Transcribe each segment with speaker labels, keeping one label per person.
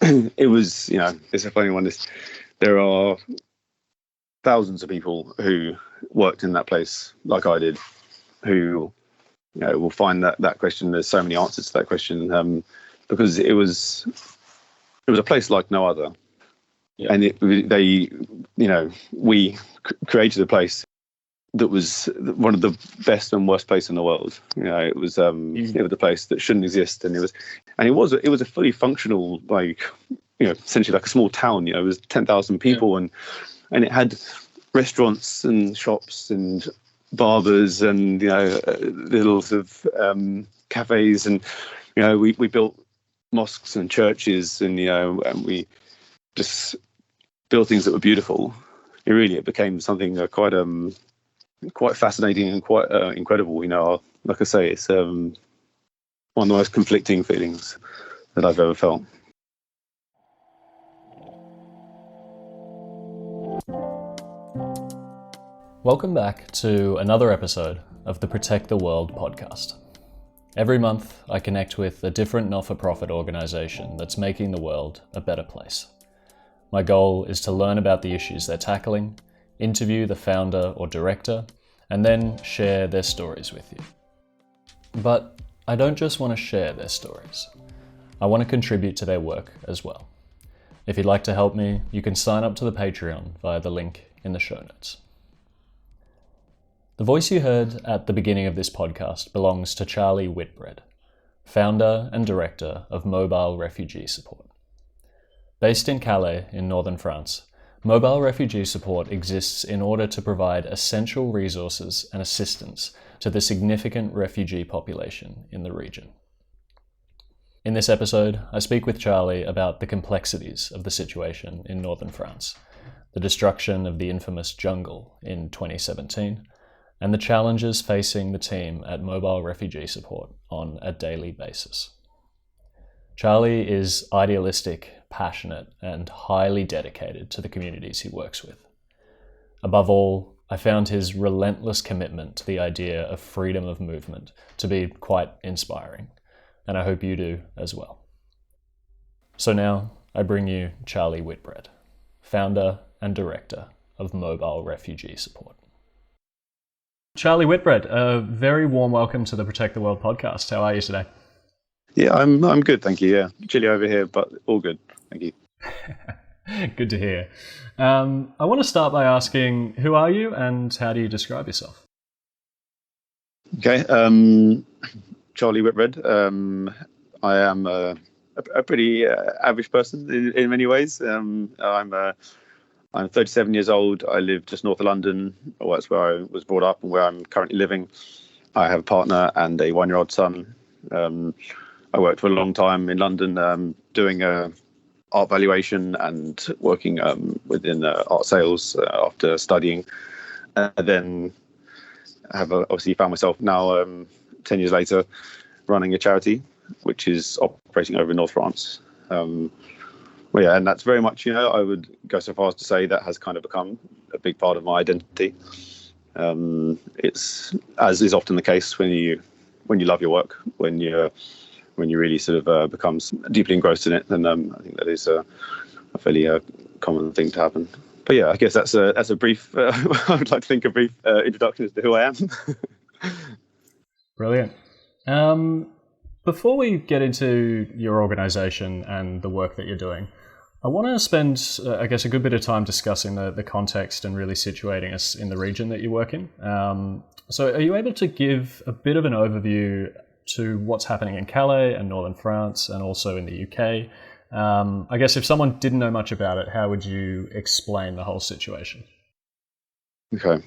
Speaker 1: it was, it's a funny one. There are thousands of people who worked in that place, like I did, who will find that question. There's so many answers to that question, because it was a place like no other, and we created a place that was one of the best and worst places in the world. It was a place that shouldn't exist, and it was a fully functional, essentially like a small town. It was 10,000 people, and it had restaurants and shops and barbers and little sort of cafes, and we built mosques and churches, and and we just built things that were beautiful. It became something quite fascinating and quite incredible. Like I say, it's one of the most conflicting feelings that I've ever felt.
Speaker 2: Welcome back to another episode of the Protect the World podcast. Every month, I connect with a different not-for-profit organisation that's making the world a better place. My goal is to learn about the issues they're tackling, interview the founder or director, and then share their stories with you. But I don't just want to share their stories. I want to contribute to their work as well. If you'd like to help me, you can sign up to the Patreon via the link in the show notes. The voice you heard at the beginning of this podcast belongs to Charlie Whitbread, founder and director of Mobile Refugee Support. Based in Calais in northern France, Mobile Refugee Support exists in order to provide essential resources and assistance to the significant refugee population in the region. In this episode, I speak with Charlie about the complexities of the situation in northern France, the destruction of the infamous jungle in 2017, and the challenges facing the team at Mobile Refugee Support on a daily basis. Charlie is idealistic, passionate, and highly dedicated to the communities he works with. Above all, I found his relentless commitment to the idea of freedom of movement to be quite inspiring, and I hope you do as well. So now, I bring you Charlie Whitbread, founder and director of Mobile Refugee Support. Charlie Whitbread, a very warm welcome to the Protect the World podcast. How are you today?
Speaker 1: Yeah, I'm good, thank you. Yeah, chilly over here, but all good, thank you.
Speaker 2: Good to hear. I want to start by asking, who are you and how do you describe yourself?
Speaker 1: Okay, Charlie Whitbread. I am a pretty average person in many ways. I'm 37 years old. I live just north of London. Well, that's where I was brought up and where I'm currently living. I have a partner and a 1-year-old son. I worked for a long time in London doing art valuation and working within art sales after studying. Then I have obviously found myself now, 10 years later, running a charity, which is operating over in North France. Well, yeah, and that's very much, I would go so far as to say that has kind of become a big part of my identity. It's, as is often the case when you love your work, when you really sort of becomes deeply engrossed in it, then I think that is a fairly common thing to happen. But yeah, I guess that's a brief. I would like to think a brief introduction as to who I am.
Speaker 2: Brilliant. Before we get into your organisation and the work that you're doing, I want to spend, I guess, a good bit of time discussing the context and really situating us in the region that you work in. So are you able to give a bit of an overview to what's happening in Calais and northern France and also in the UK? I guess if someone didn't know much about it, how would you explain the whole situation?
Speaker 1: Okay.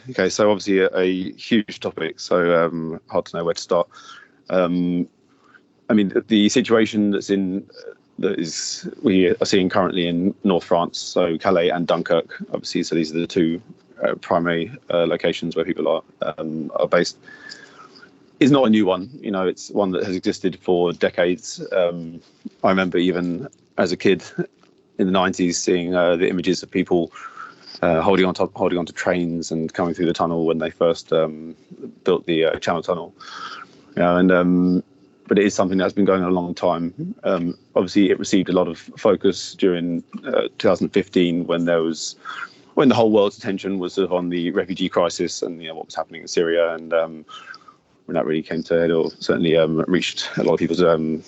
Speaker 1: Okay, so obviously a huge topic, so hard to know where to start. I mean, the situation we are seeing currently in North France, so Calais and Dunkirk, obviously. So these are the two primary locations where people are based. Is not a new one. It's one that has existed for decades. I remember even as a kid in the 90s seeing the images of people holding on to trains and coming through the tunnel when they first built the Channel Tunnel. And but it is something that's been going on a long time. Obviously, it received a lot of focus during 2015 when the whole world's attention was sort of on the refugee crisis and what was happening in Syria, and when that really came to head, or certainly reached a lot of people's own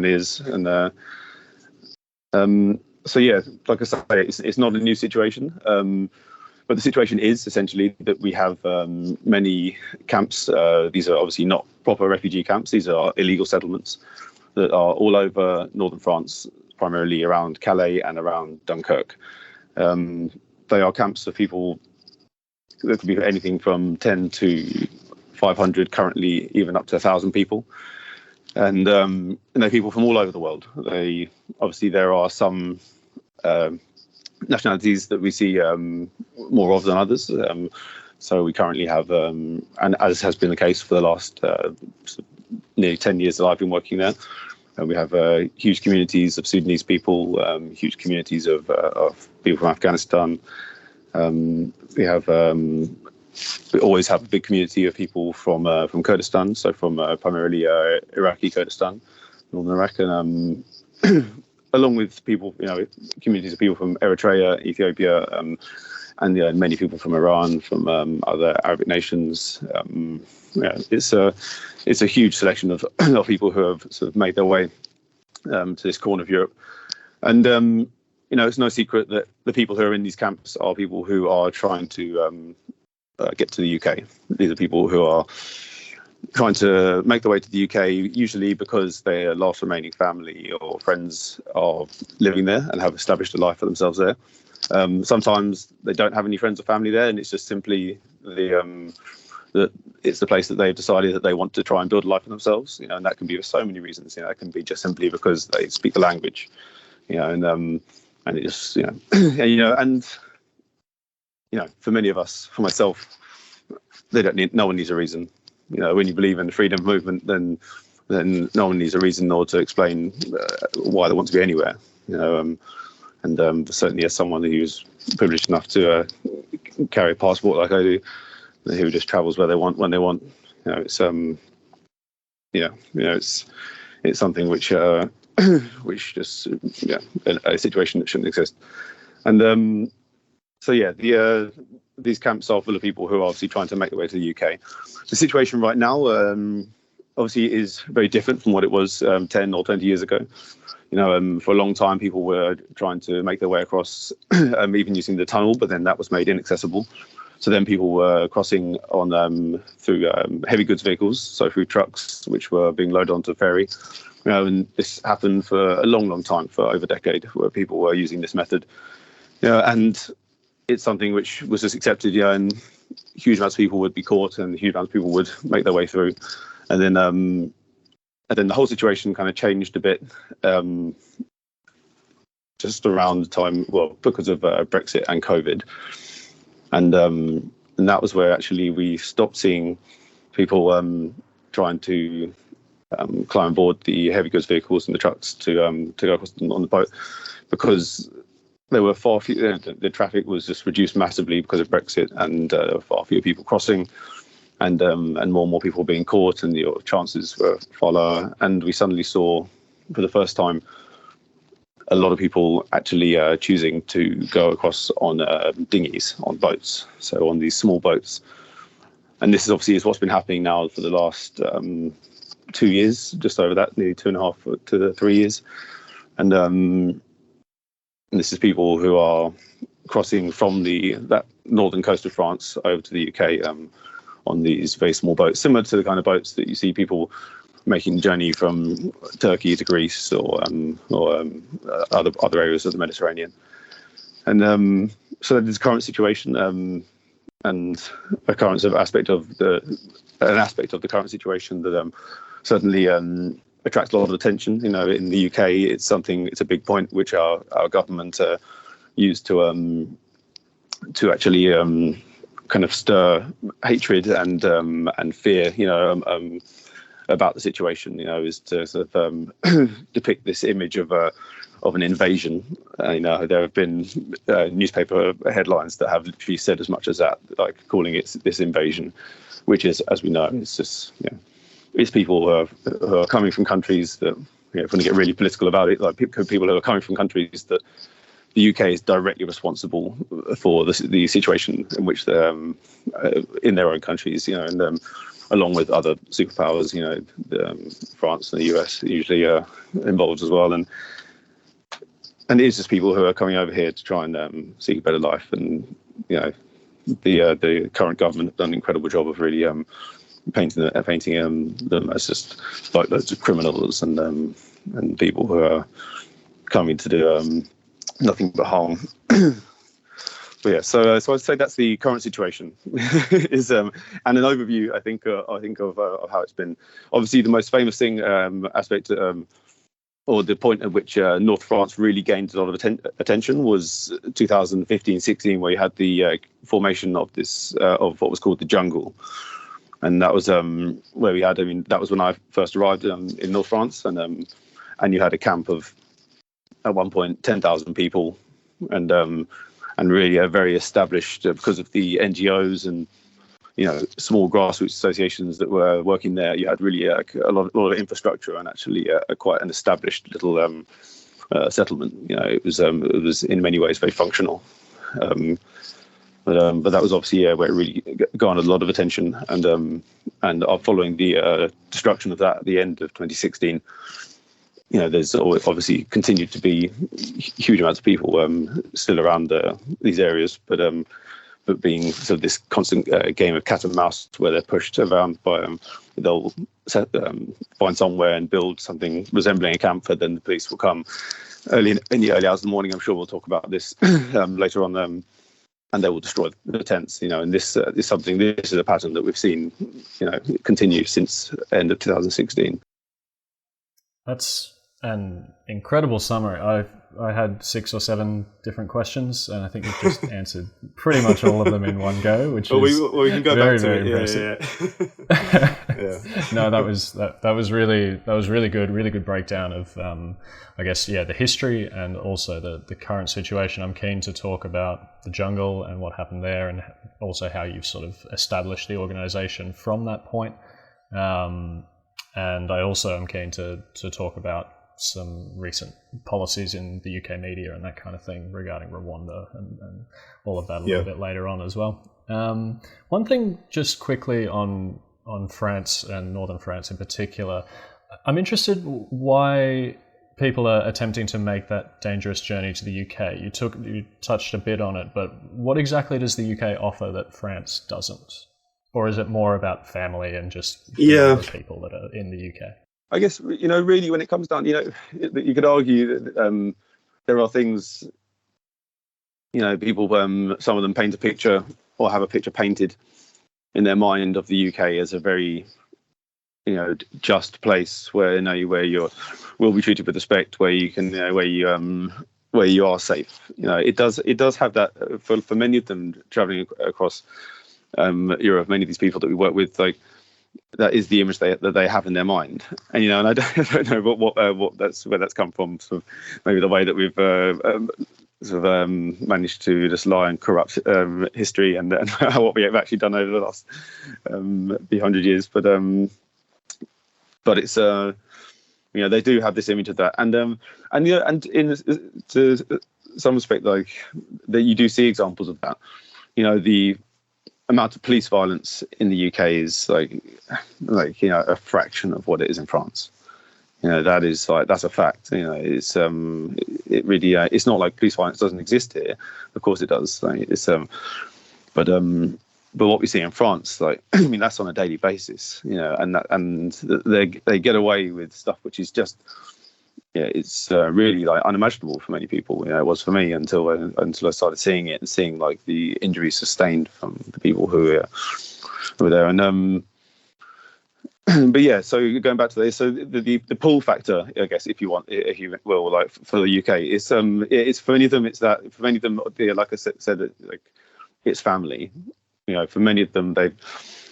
Speaker 1: ears. And so yeah, like I say, it's not a new situation. But the situation is essentially that we have many camps. These are obviously not proper refugee camps. These are illegal settlements that are all over northern France, primarily around Calais and around Dunkirk. They are camps of people that could be anything from 10 to 500, currently even up to 1,000 people. And they're people from all over the world. Obviously, there are some nationalities that we see more of than others. So we currently have, and as has been the case for the last nearly 10 years that I've been working there, we have huge communities of Sudanese people, huge communities of people from Afghanistan. We always have a big community of people from Kurdistan, so from primarily Iraqi Kurdistan, northern Iraq, and along with people, communities of people from Eritrea, Ethiopia, and many people from Iran, from other Arabic nations. It's a huge selection of people who have sort of made their way to this corner of Europe. And it's no secret that the people who are in these camps are people who are trying to get to the UK. These are people who are trying to make their way to the UK, usually because their last remaining family or friends are living there and have established a life for themselves there. Sometimes they don't have any friends or family there, and it's just simply that it's the place that they've decided that they want to try and build a life for themselves. And that can be for so many reasons. It can be just simply because they speak the language. And it just and for many of us, for myself, no one needs a reason. When you believe in the freedom movement, then no one needs a reason or to explain why they want to be anywhere. And certainly as someone who's privileged enough to carry a passport like I do, who just travels where they want when they want, it's it's something which just a situation that shouldn't exist. And so yeah, these camps are full of people who are obviously trying to make their way to the UK. The situation right now, obviously, is very different from what it was 10 or 20 years ago. For a long time, people were trying to make their way across, even using the tunnel, but then that was made inaccessible. So then people were crossing on through heavy goods vehicles, so through trucks, which were being loaded onto the ferry. And this happened for a long, long time, for over a decade, where people were using this method. And it's something which was just accepted, and huge amounts of people would be caught and huge amounts of people would make their way through. And then the whole situation kind of changed a bit just around the time, because of Brexit and COVID. And that was where actually we stopped seeing people trying to climb aboard the heavy goods vehicles and the trucks to go across on the boat, because there were far fewer. The traffic was just reduced massively because of Brexit, and far fewer people crossing, and more and more people being caught, and the chances were far lower. And we suddenly saw, for the first time, a lot of people actually choosing to go across on dinghies, on boats, so on these small boats. And this is obviously what's been happening now for the last 2 years, just over that, nearly 2.5 to 3 years. And this is people who are crossing from that northern coast of France over to the UK on these very small boats, similar to the kind of boats that you see people making the journey from Turkey to Greece or other areas of the Mediterranean. And so that is the current situation, and a current sort of aspect of the current situation that certainly attracts a lot of attention. In the UK, it's a big point which our government used to actually kind of stir hatred and fear, about the situation. Is to sort of depict this image of an invasion. There have been newspaper headlines that have literally said as much as that, like calling it this invasion, which is, as we know, it's just it's people who are coming from countries that, if you want to get really political about it, like people who are coming from countries that the UK is directly responsible for the situation in which they're in their own countries, and along with other superpowers, France and the US usually involved as well, and it's just people who are coming over here to try and seek a better life, and the current government have done an incredible job of really painting them as just like loads of criminals and people who are coming to do nothing but harm. But yeah, so I'd say that's the current situation. Is and an overview, I think of how it's been. Obviously, the most famous thing aspect. Or the point at which North France really gained a lot of attention was 2015-16, where you had the formation of this of what was called the jungle, and that was where we had. I mean, that was when I first arrived in North France, and you had a camp of at one point 10,000 people, and really a very established because of the NGOs and small grassroots associations that were working there. You had really a lot of infrastructure and actually quite an established little settlement. It was in many ways very functional. But that was obviously where it really garnered a lot of attention. And following the destruction of that at the end of 2016, there's obviously continued to be huge amounts of people still around these areas, but being sort of this constant game of cat and mouse where they're pushed around by they'll find somewhere and build something resembling a camp, and then the police will come in the early hours of the morning. I'm sure we'll talk about this later on, and they will destroy the tents. And this is something. This is a pattern that we've seen, continue since end of 2016.
Speaker 2: That's an incredible summary. I had 6 or 7 different questions, and I think you've just answered pretty much all of them in one go, which is
Speaker 1: we can go
Speaker 2: very,
Speaker 1: back to
Speaker 2: very
Speaker 1: it.
Speaker 2: impressive.
Speaker 1: Yeah.
Speaker 2: No, that was really good. Really good breakdown of I guess the history and also the current situation. I'm keen to talk about the jungle and what happened there, and also how you've sort of established the organisation from that point. And I also am keen to talk about some recent policies in the UK media and that kind of thing regarding Rwanda and all of that a little bit later on as well. One thing just quickly on France and Northern France in particular, I'm interested why people are attempting to make that dangerous journey to the UK. You touched a bit on it, but what exactly does the UK offer that France doesn't? Or is it more about family and just the people that are in the UK?
Speaker 1: I guess, really when it comes down, you could argue that there are things, people, some of them paint a picture or have a picture painted in their mind of the UK as a very, just place where, where you will be treated with respect, where you can, where you are safe. It does have that for many of them traveling across Europe. Many of these people that we work with, like, that is the image that they have in their mind, and and I don't know what that's where that's come from. Sort of maybe the way that we've managed to just lie and corrupt history and what we have actually done over the last 100 years. But it's they do have this image of that, and in to some respect, like that you do see examples of that. The amount of police violence in the UK is like a fraction of what it is in France. That is that's a fact. It's it really it's not like police violence doesn't exist here. Of course it does. But what we see in France, that's on a daily basis. And they get away with stuff which is just it's really unimaginable for many people. It was for me until I started seeing it and seeing the injuries sustained from the people who were there. And but so going back to this, so the pull factor, I guess, if you will, for the UK, it's for many of them. It's that for many of them, like I said, it's family. For many of them, they've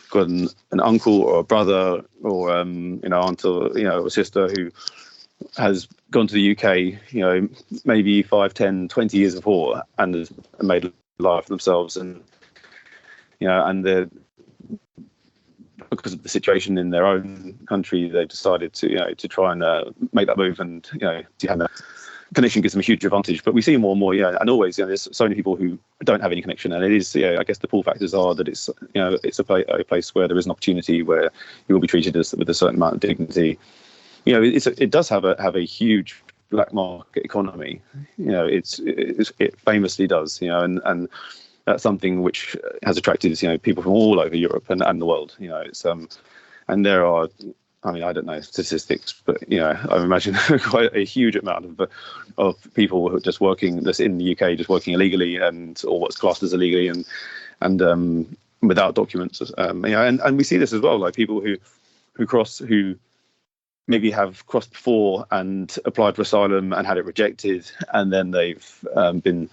Speaker 1: got an uncle or a brother or aunt or a sister who has gone to the UK, maybe 5, 10, 20 years before, and has made a life for themselves, and and they're because of the situation in their own country, they've decided to try and make that move, and to have a connection gives them a huge advantage. But we see more and more, and always, there's so many people who don't have any connection, and it is, I guess the pull factors are that it's, it's a place where there is an opportunity where you will be treated with a certain amount of dignity. It does have a huge black market economy. It famously does, and that's something which has attracted people from all over Europe and the world. And there are, I don't know statistics, but I imagine quite a huge amount of people who are just working that's in the UK, just working illegally or what's classed as illegally and without documents. And we see this as well, like people who maybe have crossed before and applied for asylum and had it rejected, and then they've been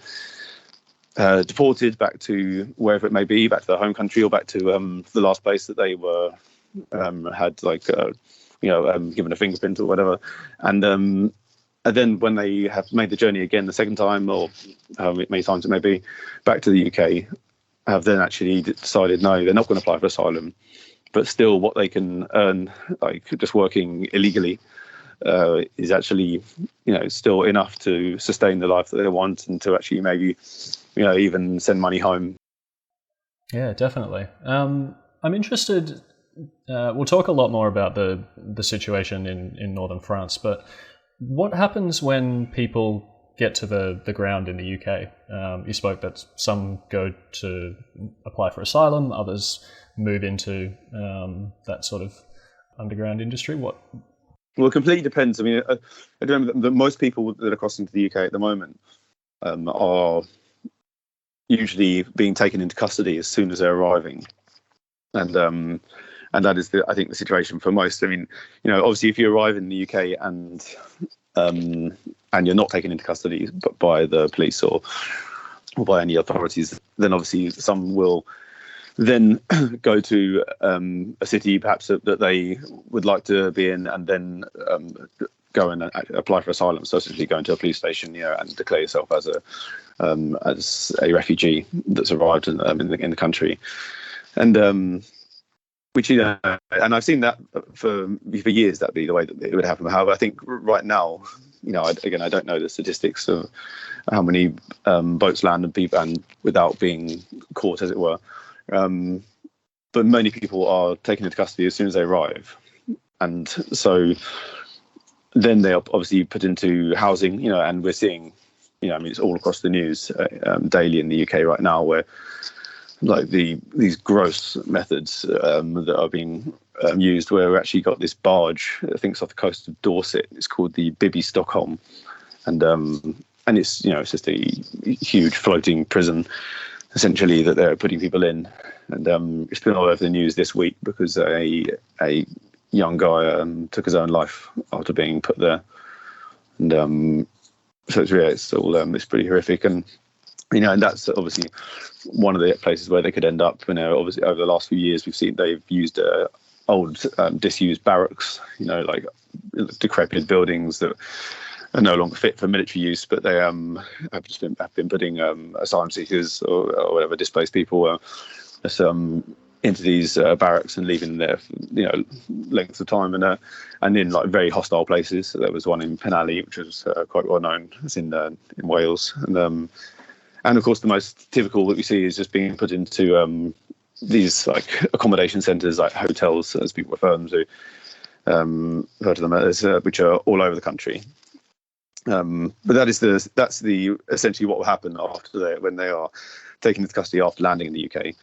Speaker 1: deported back to wherever it may be, back to their home country or back to the last place that they were had given a fingerprint or whatever, and then when they have made the journey again the second time, or many times it may be, back to the UK, have then actually decided no, they're not going to apply for asylum, but still what they can earn, like just working illegally, is actually still enough to sustain the life that they want, and to actually maybe even send money home.
Speaker 2: Yeah, definitely. I'm interested. We'll talk a lot more about the situation in northern France, but what happens when people get to the ground in the UK? You spoke that some go to apply for asylum, others move into that sort of underground industry. Well,
Speaker 1: it completely depends. I mean, I remember that most people that are crossing to the UK at the moment are usually being taken into custody as soon as they're arriving, and that is I think the situation for most. I mean, obviously, if you arrive in the UK and you're not taken into custody by the police or by any authorities, then obviously some will then go to a city perhaps that they would like to be in, and then go and apply for asylum. So essentially go into a police station, and declare yourself as a refugee that's arrived in the country, and which and I've seen that for years. That'd be the way that it would happen. However, I think right now, I don't know the statistics of how many boats land and people and without being caught, as it were. But many people are taken into custody as soon as they arrive, and so then they are obviously put into housing. And we're seeing, it's all across the news daily in the UK right now, where like these gross methods that are being used, where we actually got this barge, I think it's off the coast of Dorset. It's called the Bibby Stockholm, and it's it's just a huge floating prison, essentially, that they're putting people in. And it's been all over the news this week because a young guy took his own life after being put there. And so it's pretty horrific. And and that's obviously one of the places where they could end up. Obviously over the last few years we've seen they've used old disused barracks, like decrepit buildings that are no longer fit for military use, but they have been putting asylum seekers or whatever, displaced people into these barracks and leaving there for, lengths of time, and in like very hostile places. So there was one in Penally, which was quite well known. It's in Wales, and of course the most typical that we see is just being put into these like accommodation centres, like hotels, as people refer them to, refer to them as, which are all over the country. But that's the essentially what will happen when they are taken into custody after landing in the UK.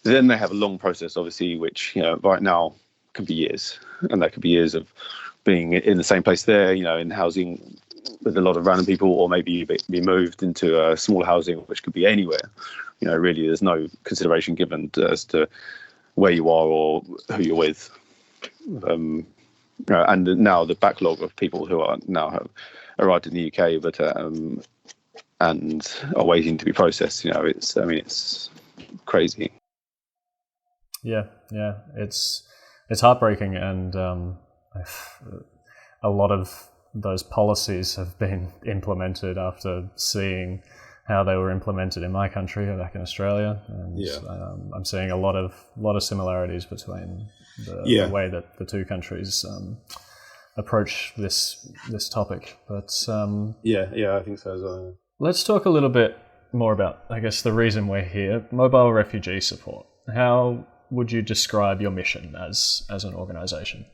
Speaker 1: Then they have a long process, obviously, which right now can be years, and that could be years of being in the same place there, in housing with a lot of random people, or maybe be moved into a small housing, which could be anywhere. Really, there's no consideration given as to where you are or who you're with. And now the backlog of people who are now have arrived in the UK, but and are waiting to be processed. It's crazy.
Speaker 2: Yeah, it's heartbreaking, and a lot of those policies have been implemented after seeing how they were implemented in my country back in Australia, and I'm seeing a lot of similarities between the way that the two countries approach this topic. But
Speaker 1: I think so as well.
Speaker 2: Let's talk a little bit more about, I guess, the reason we're here, Mobile Refugee Support. How would you describe your mission as an organisation?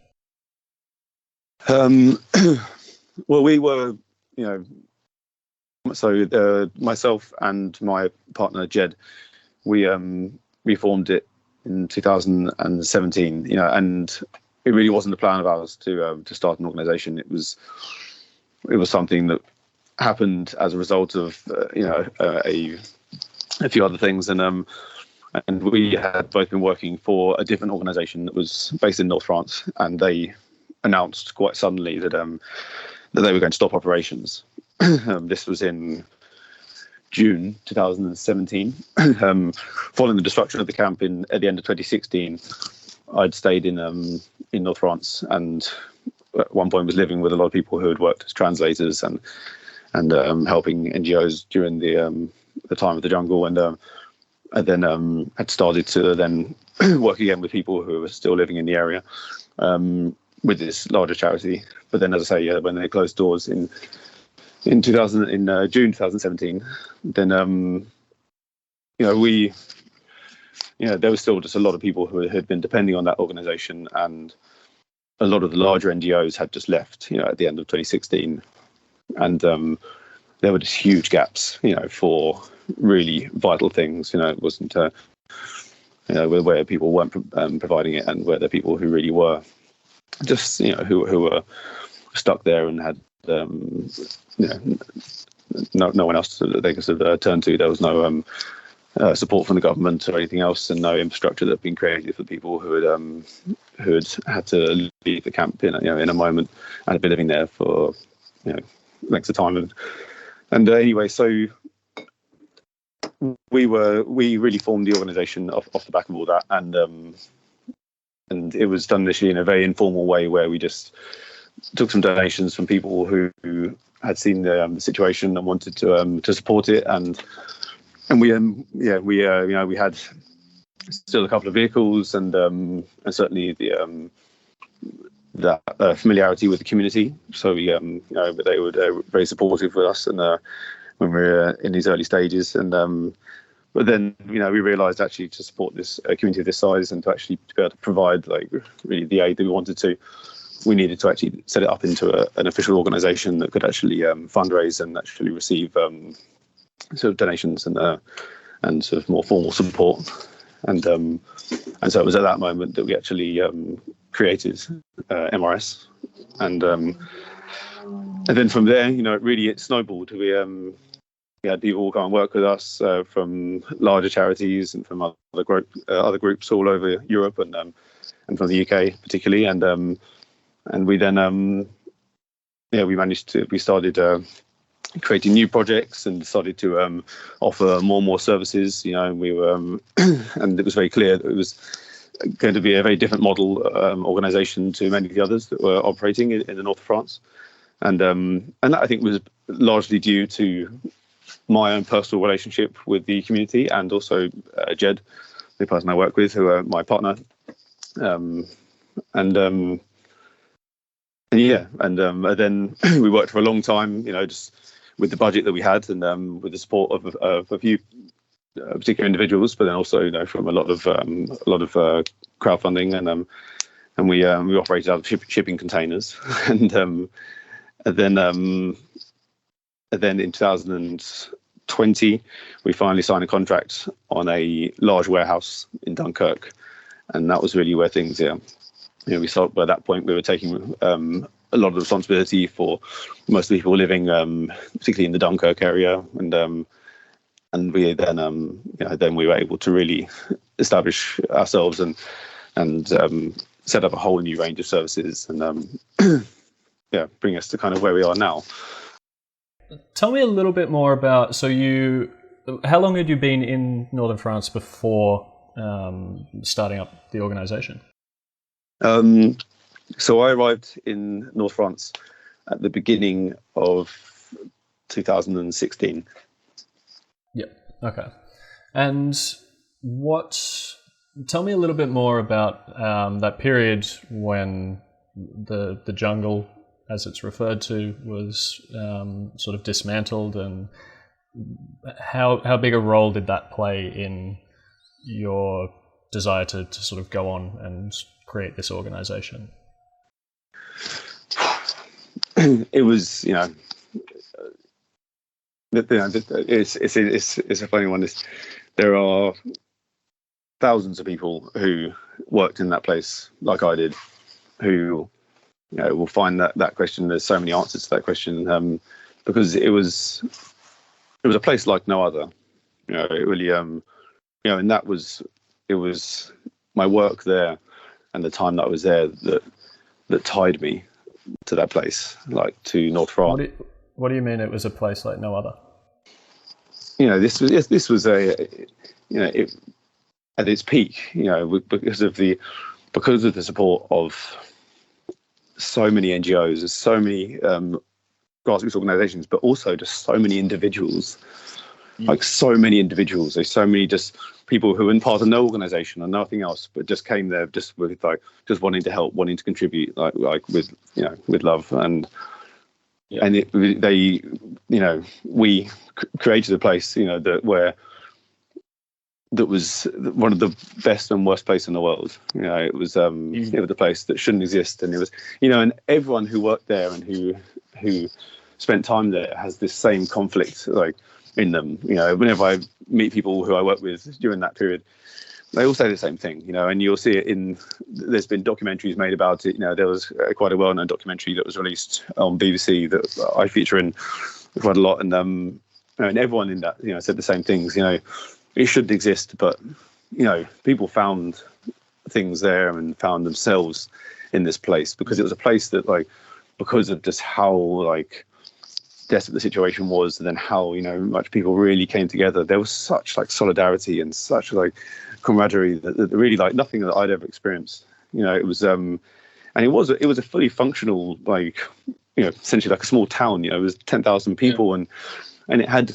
Speaker 1: Well, we were, so myself and my partner Jed, we formed it in 2017. And it really wasn't a plan of ours to start an organisation. It was something that happened as a result of a few other things, and we had both been working for a different organisation that was based in North France, and they announced quite suddenly that they were going to stop operations. This was in June 2017. Following the destruction of the camp at the end of 2016, I'd stayed in North France, and at one point was living with a lot of people who had worked as translators and helping NGOs during the time of the jungle, and then had started to then work again with people who were still living in the area with this larger charity. But then, as I say, when they closed doors in June 2017, then there was still just a lot of people who had been depending on that organisation, and a lot of the larger NGOs had just left, at the end of 2016, and there were just huge gaps, for really vital things. It wasn't, where people weren't providing it, and where the people who really were just, who were stuck there and had, no one else that they could sort of turn to. There was no support from the government or anything else, and no infrastructure that had been created for people who had to leave the camp in a moment and had been living there for lengths of time. And anyway, so we really formed the organisation off the back of all that, and it was done initially in a very informal way, where we just took some donations from people who had seen the situation and wanted to support it, and we had still a couple of vehicles, and certainly the familiarity with the community. So they were very supportive with us, and when we were in these early stages, and but then we realised actually to support this community of this size, and to actually be able to provide really the aid that we wanted to, we needed to actually set it up into an official organisation that could actually fundraise and actually receive sort of donations and sort of more formal support. And so it was at that moment that we actually created MRS, and then from there, it snowballed. We had people come and work with us from larger charities and from other groups all over Europe, and from the UK particularly, and we then we started creating new projects and started to offer more and more services. We were and it was very clear that it was going to be a very different model organisation to many of the others that were operating in the north of France, and that I think was largely due to my own personal relationship with the community, and also Jed, the person I work with, who my partner, and then we worked for a long time, just with the budget that we had, and with the support of a few particular individuals, but then also from a lot of crowdfunding, and we operated out of shipping containers, and then in 2020 we finally signed a contract on a large warehouse in Dunkirk, and that was really where things we thought by that point we were taking a lot of responsibility for most of the people living particularly in the Dunkirk area, and we then we were able to really establish ourselves and set up a whole new range of services, and bring us to kind of where we are now.
Speaker 2: Tell me a little bit more about, how long had you been in Northern France before starting up the organisation?
Speaker 1: So I arrived in North France at the beginning of 2016.
Speaker 2: Okay. And tell me a little bit more about that period when the jungle, as it's referred to, was sort of dismantled, and how big a role did that play in your desire to sort of go on and create this organization?
Speaker 1: It was, it's a funny one. There are thousands of people who worked in that place, like I did, who will find that question. There's so many answers to that question, because it was a place like no other. It really, and it was my work there and the time that I was there that tied me to that place, like to North France.
Speaker 2: What do you mean it was a place like no other?
Speaker 1: This was at its peak, because of the support of so many NGOs and so many grassroots organizations, but also just so many individuals. Like so many individuals, there's so many just people who were in part of no organization and nothing else, but just came there just with just wanting to help, wanting to contribute, like with love, and we created a place that was one of the best and worst places in the world. It was it was a place that shouldn't exist, and it was and everyone who worked there and who spent time there has this same conflict in them. Whenever I meet people who I work with during that period, they all say the same thing, and you'll see it there's been documentaries made about it. There was quite a well-known documentary that was released on BBC that I feature in quite a lot, and everyone in that said the same things. It shouldn't exist, but people found things there and found themselves in this place, because it was a place that because of just how desperate the situation was, and then how much people really came together. There was such solidarity and such camaraderie that really nothing that I'd ever experienced. It was and it was a fully functional essentially a small town. It was 10,000 people, and it had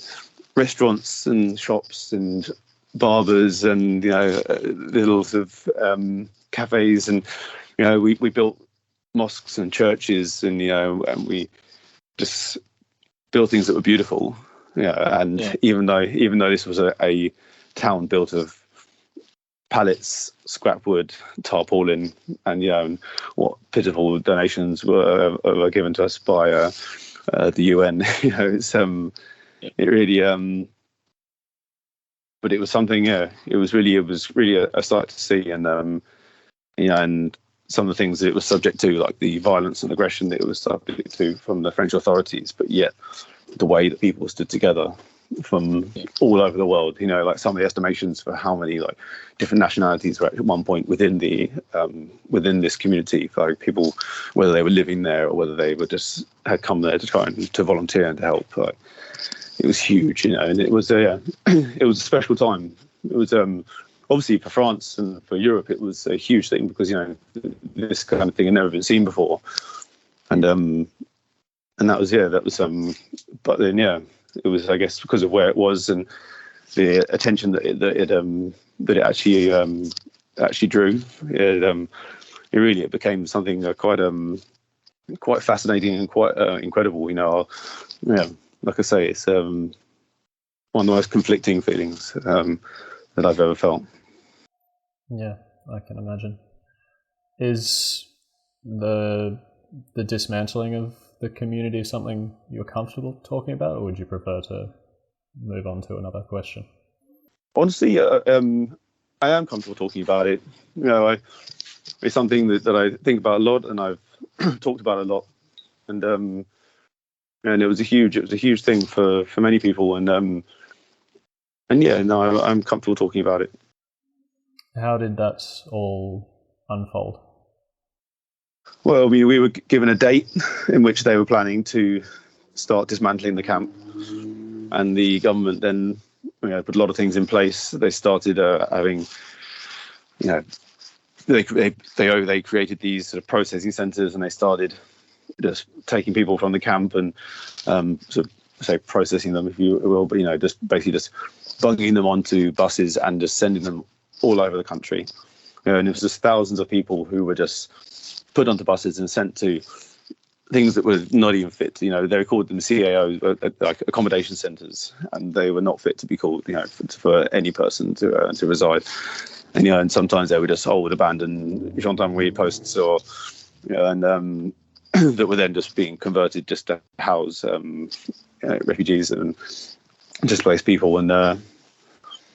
Speaker 1: restaurants and shops and barbers and little sort of cafes, and we built mosques and churches, and and we just built things that were beautiful. Even though this was a town built of pallets, scrap wood, tarpaulin, and what pitiful donations were given to us by the UN. It really but it was something. It was really a sight to see, and and some of the things that it was subject to, like the violence and aggression that it was subject to from the French authorities, but yet the way that people stood together from all over the world. Some of the estimations for how many different nationalities were at one point within within this community, people, whether they were living there or whether they were just had come there to try and to volunteer and to help. It was huge, and it was it was a special time. It was obviously for France and for Europe, it was a huge thing, because this kind of thing had never been seen before, and that was but then it was, I guess, because of where it was and the attention that it actually drew. It became something quite fascinating and quite incredible. Like I say, it's one of the most conflicting feelings that I've ever felt.
Speaker 2: Yeah, I can imagine. Is the dismantling of the community something you're comfortable talking about, or would you prefer to move on to another question?
Speaker 1: Honestly, I am comfortable talking about it. It's something that I think about a lot, and I've talked about a lot, and it was a huge thing for many people, and I'm comfortable talking about it.
Speaker 2: How did that all unfold?
Speaker 1: Well, we were given a date in which they were planning to start dismantling the camp, and the government then put a lot of things in place. They started having, they created these sort of processing centres, and they started just taking people from the camp and sort of say processing them, if you will, but just basically just bunging them onto buses and just sending them all over the country. And it was just thousands of people who were just put onto buses and sent to things that were not even fit. They called them CAOs, like accommodation centres, and they were not fit to be called, for any person to reside. And sometimes they were just old, abandoned gendarmerie posts, or and that were then just being converted just to house refugees and displaced people. And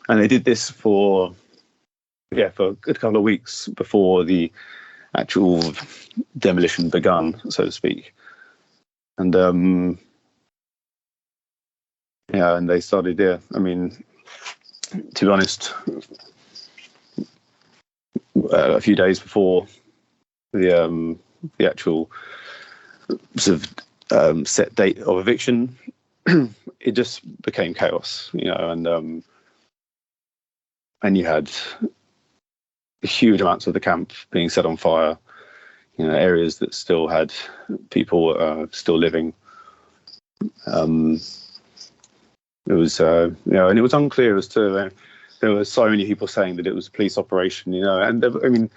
Speaker 1: they did this for a good couple of weeks before the actual demolition begun, so to speak. And and they started there. I mean, to be honest, a few days before the actual sort of set date of eviction, it just became chaos, and you had huge amounts of the camp being set on fire, areas that still had people still living. It was, and it was unclear as to, there were so many people saying that it was a police operation, and I mean,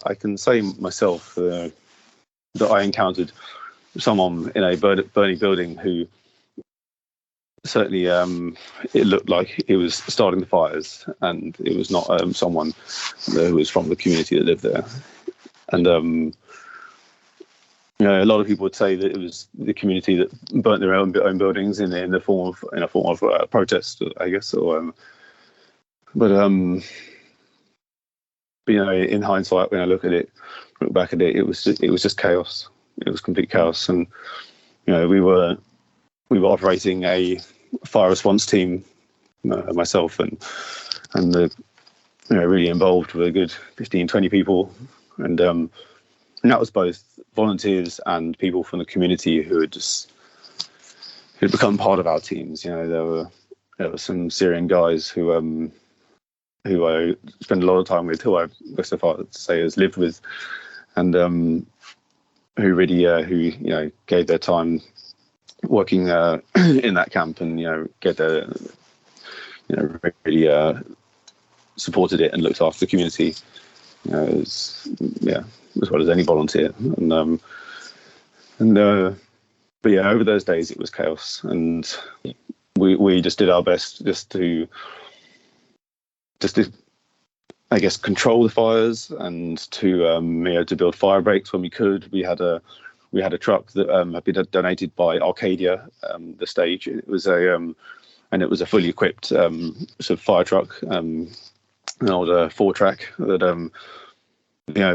Speaker 1: I can say myself that I encountered someone in a burning building who certainly it looked like he was starting the fires, and it was not someone who was from the community that lived there. And a lot of people would say that it was the community that burnt their own buildings in a form of protest, I guess. Or but in hindsight, when I look back at it, it was just chaos. It was complete chaos, and we were operating a fire response team, myself and the really involved with a good 15-20 people, and that was both volunteers and people from the community who'd become part of our teams. There were some Syrian guys who I spent a lot of time with, who I go so far to say has lived with, and who really gave their time working in that camp, and really supported it and looked after the community, as well as any volunteer. But over those days it was chaos, and we just did our best just to I guess control the fires, and to build fire breaks when we could. We had a truck that had been donated by Arcadia, the stage. It was a fully equipped sort of fire truck, an old 4-track that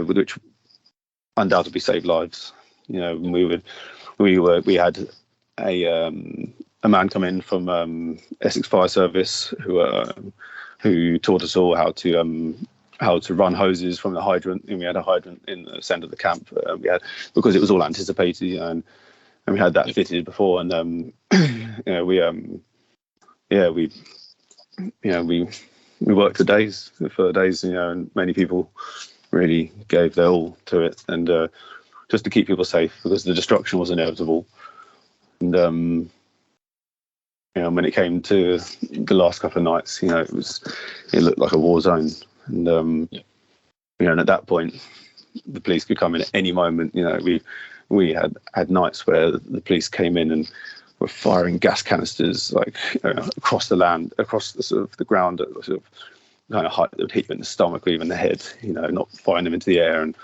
Speaker 1: which undoubtedly saved lives. We had a man come in from Essex Fire Service who taught us all how to run hoses from the hydrant, and we had a hydrant in the centre of the camp. Because it was all anticipated, and we had that fitted before, and we worked for days, and many people really gave their all to it, and just to keep people safe, because the destruction was inevitable. And when it came to the last couple of nights, it looked like a war zone. And and at that point, the police could come in at any moment. We had nights where the police came in and were firing gas canisters across the land, across the sort of the ground at sort of kind of height that would hit you in the stomach or even the head. Not firing them into the air, and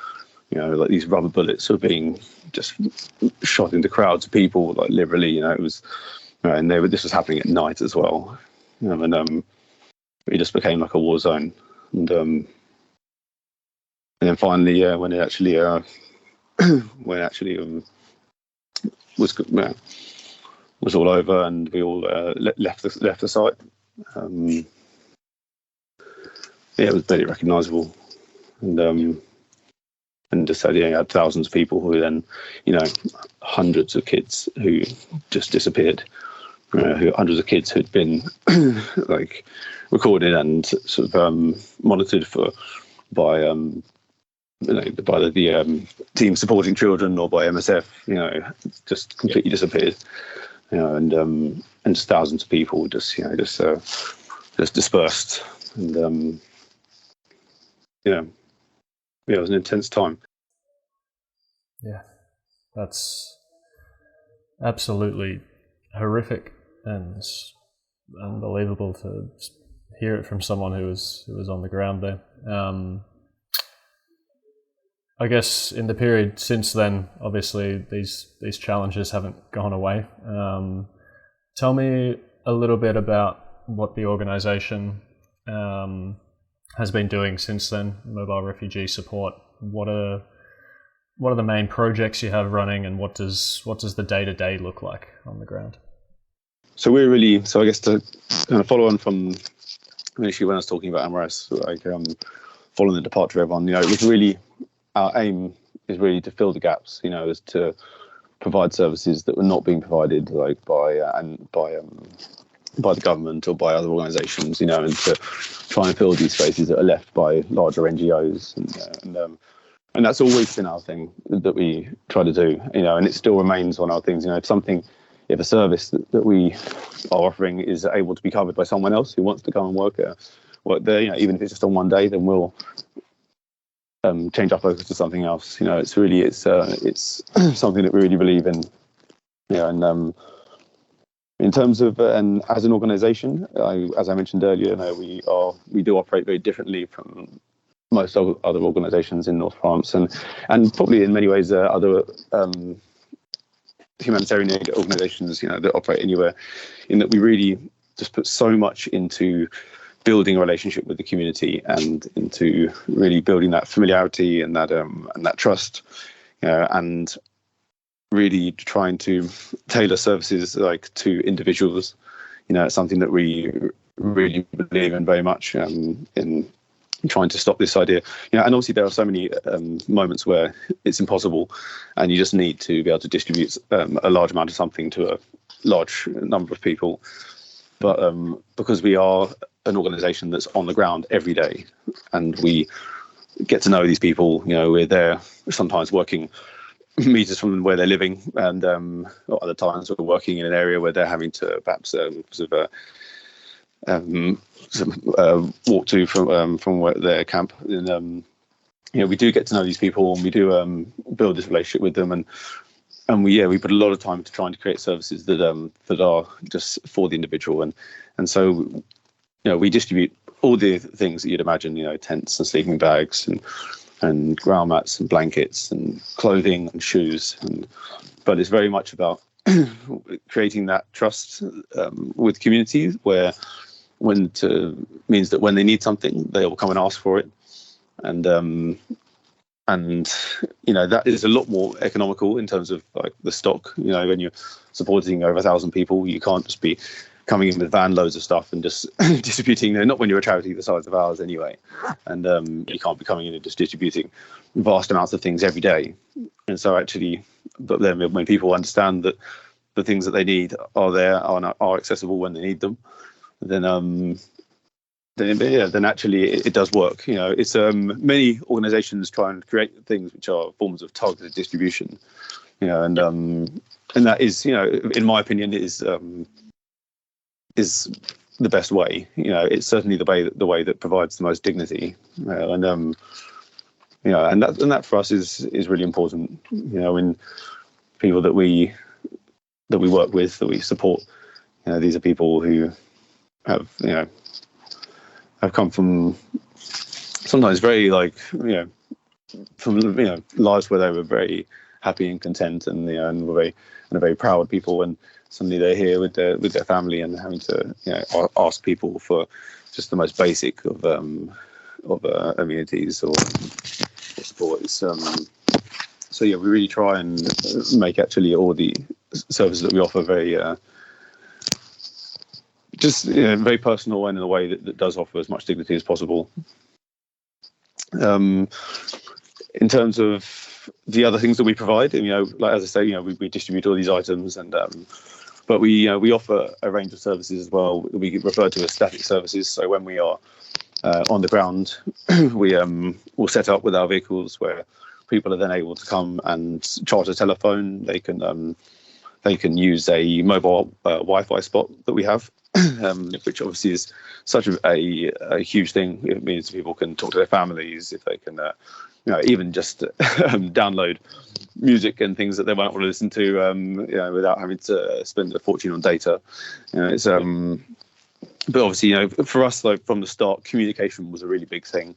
Speaker 1: like these rubber bullets were being just shot into crowds of people, like literally. It was, and this was happening at night as well. And it just became like a war zone. And then finally, when it actually was all over, and we all left the site, it was barely recognisable, and just said, you had thousands of people who then, hundreds of kids who just disappeared, hundreds of kids who'd been recorded and sort of monitored by the team supporting children, or by MSF, just completely disappeared, and just thousands of people just just dispersed, and it was an intense time.
Speaker 2: Yeah, that's absolutely horrific and unbelievable to hear it from someone who was on the ground there. I guess in the period since then, obviously these challenges haven't gone away. Tell me a little bit about what the organisation has been doing since then. Mobile Refugee Support. What are the main projects you have running, and what does the day-to-day look like on the ground?
Speaker 1: So I guess to kind of follow on from initially when I was talking about Amaras, like following the departure of everyone, it was really, our aim is really to fill the gaps, is to provide services that were not being provided like by the government or by other organisations, and to try and fill these spaces that are left by larger NGOs, and that's always been our thing that we try to do, and it still remains one of our things. If a service that we are offering is able to be covered by someone else who wants to come and work there, even if it's just on one day, then we'll change our focus to something else. It's something that we really believe in. And in terms of and as an organisation, as I mentioned earlier, we do operate very differently from most other organisations in North France, and probably in many ways other humanitarian aid organisations, that operate anywhere, in that we really just put so much into building a relationship with the community and into really building that familiarity and that trust, and really trying to tailor services like to individuals. It's something that we really believe in very much, in trying to stop this idea. And obviously there are so many moments where it's impossible, and you just need to be able to distribute a large amount of something to a large number of people. But because we are an organisation that's on the ground every day, and we get to know these people, we're there sometimes working meters from where they're living, and other times we're working in an area where they're having to perhaps walk to from where their camp. And we do get to know these people, and we do build this relationship with them, and we put a lot of time to trying to create services that are just for the individual, and so we distribute all the things that you'd imagine, tents and sleeping bags and ground mats and blankets and clothing and shoes, but it's very much about creating that trust with communities, where means that when they need something, they will come and ask for it, and that is a lot more economical in terms of like the stock. When you're supporting over 1,000 people, you can't just be coming in with van loads of stuff and just distributing. Not when you're a charity the size of ours anyway, and you can't be coming in and just distributing vast amounts of things every day. And so actually, but then when people understand that the things that they need are there, are accessible when they need them, then actually it does work. It's many organisations try and create things which are forms of targeted distribution, and that is, in my opinion, is the best way. It's certainly the way that provides the most dignity, and that for us is really important. In people that we work with, that we support, these are people who have come from sometimes very from lives where they were very happy and content, and were very proud people, and suddenly they're here with their family and having to ask people for just the most basic of amenities or support. So we really try and make actually all the services that we offer very very personal, and in a way that does offer as much dignity as possible. In terms of the other things that we provide, like as I say, we distribute all these items, and but we offer a range of services as well. We refer to as static services. So when we are on the ground, we will set up with our vehicles where people are then able to come and charge a telephone. They can use a mobile Wi-Fi spot that we have, which obviously is such a huge thing. It means people can talk to their families, if they can, even just download music and things that they might want to listen to, without having to spend a fortune on data. It's but obviously, for us, like from the start, communication was a really big thing.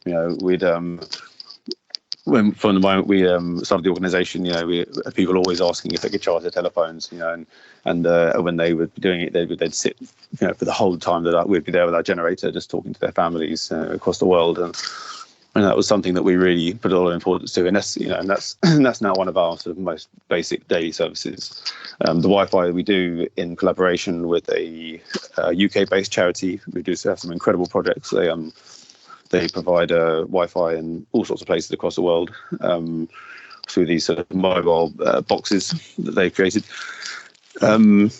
Speaker 1: We'd from the moment we started the organisation, people always asking if they could charge their telephones, and when they were doing it, they'd sit, for the whole time that we'd be there with our generator, just talking to their families across the world, and that was something that we really put a lot of importance to, and that's now one of our sort of most basic daily services. The Wi-Fi we do in collaboration with a UK-based charity. We do have some incredible projects. They provide Wi-Fi in all sorts of places across the world through these sort of mobile boxes that they've created. And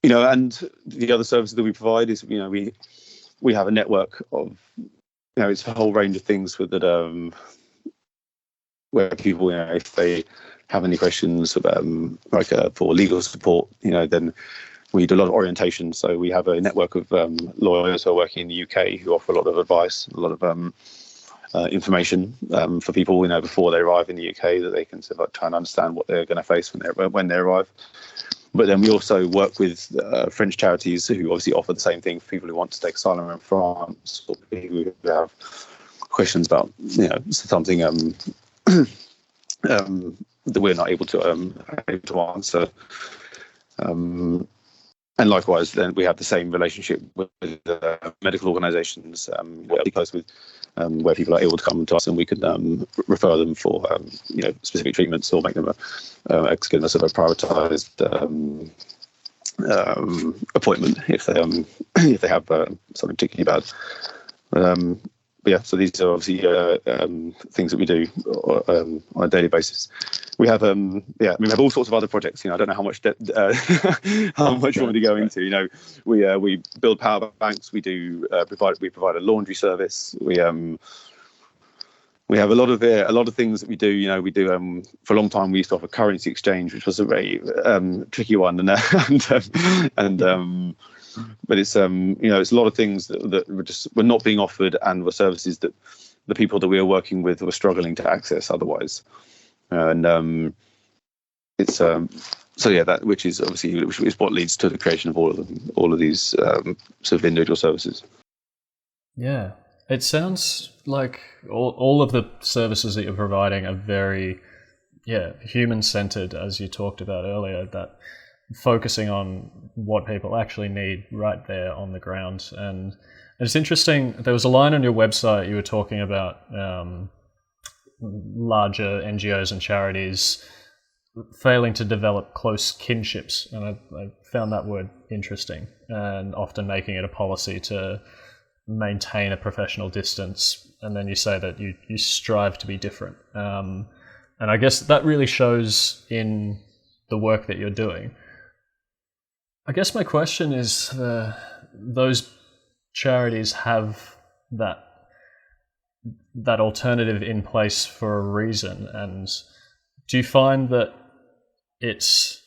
Speaker 1: the other services that we provide is, we have a network of, it's a whole range of things that where people, if they have any questions for legal support, then we do a lot of orientation. So we have a network of lawyers who are working in the UK who offer a lot of advice, a lot of information for people, before they arrive in the UK, that they can sort of try and understand what they're going to face when they arrive. But then we also work with French charities who obviously offer the same thing for people who want to take asylum in France, or people who have questions about something that we're not able to answer. And likewise, then we have the same relationship with medical organisations. We're really close with where people are able to come to us, and we can refer them for specific treatments, or make them a sort of a prioritised appointment if they have something particularly bad. But yeah, so these are obviously things that we do on a daily basis. We have we have all sorts of other projects. I don't know how much how much you want me to go into. We build power banks. We do provide a laundry service. We have a lot of things that we do. We do for a long time we used to offer currency exchange, which was a very tricky one, but it's it's a lot of things that were not being offered, and were services that the people that we were working with were struggling to access otherwise. It's that which is what leads to the creation of all of these sort of individual services.
Speaker 2: Yeah, it sounds like all of the services that you're providing are very human-centered, as you talked about earlier, that focusing on what people actually need right there on the ground. And it's interesting, there was a line on your website, you were talking about larger NGOs and charities failing to develop close kinships, and I found that word interesting, and often making it a policy to maintain a professional distance, and then you say that you strive to be different, and I guess that really shows in the work that you're doing. I guess my question is, those charities have that alternative in place for a reason, and do you find that it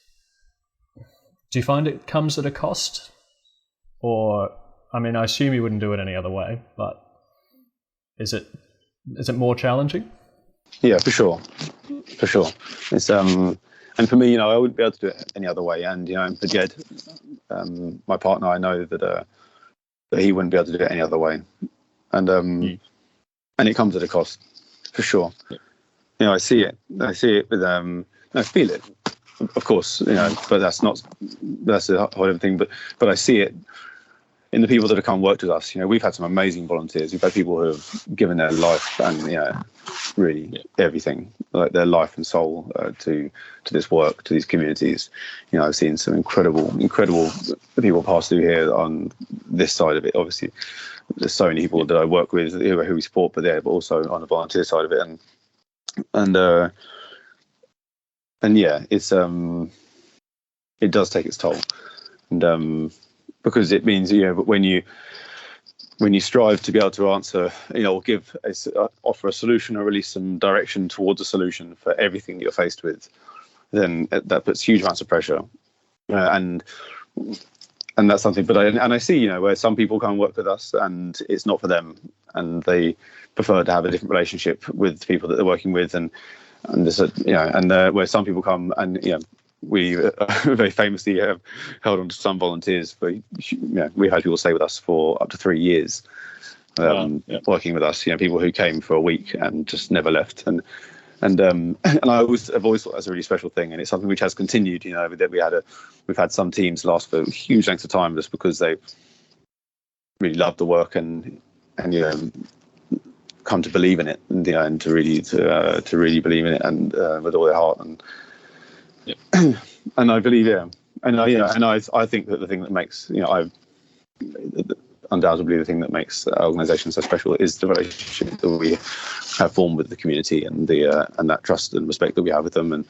Speaker 2: comes at a cost? Or, I assume you wouldn't do it any other way, but is it more challenging?
Speaker 1: Yeah, for sure. It's and for me, I wouldn't be able to do it any other way. And for Jed, my partner, I know that he wouldn't be able to do it any other way. And and it comes at a cost, for sure. I see it with I feel it, of course. But that's a whole other thing. But I see it in the people that have come work with us. We've had some amazing volunteers. We've had people who have given their life and really everything, like their life and soul to this work, to these communities. I've seen some incredible people pass through here on this side of it. Obviously, there's so many people that I work with who we support, but also on the volunteer side of it, and yeah, it's it does take its toll, and because it means but when you strive to be able to answer, or offer a solution or release some direction towards a solution for everything that you're faced with, then that puts huge amounts of pressure, and and that's something. But I see, you know, where some people come and work with us, and it's not for them, and they prefer to have a different relationship with the people that they're working with, and there's you know, and where some people come and, you know, we very famously have held on to some volunteers for, you know, we had people stay with us for up to 3 years, working with us. You know, people who came for a week and just never left, and I've always thought that's a really special thing, and it's something which has continued. You know, that we've had some teams last for huge lengths of time just because they really love the work and you know, come to believe in it, and you know, and to really believe in it, and with all their heart, and and I believe, and I think that the thing that makes, you know, undoubtedly the thing that makes our organisation so special is the relationship that we have formed with the community, and and that trust and respect that we have with them, and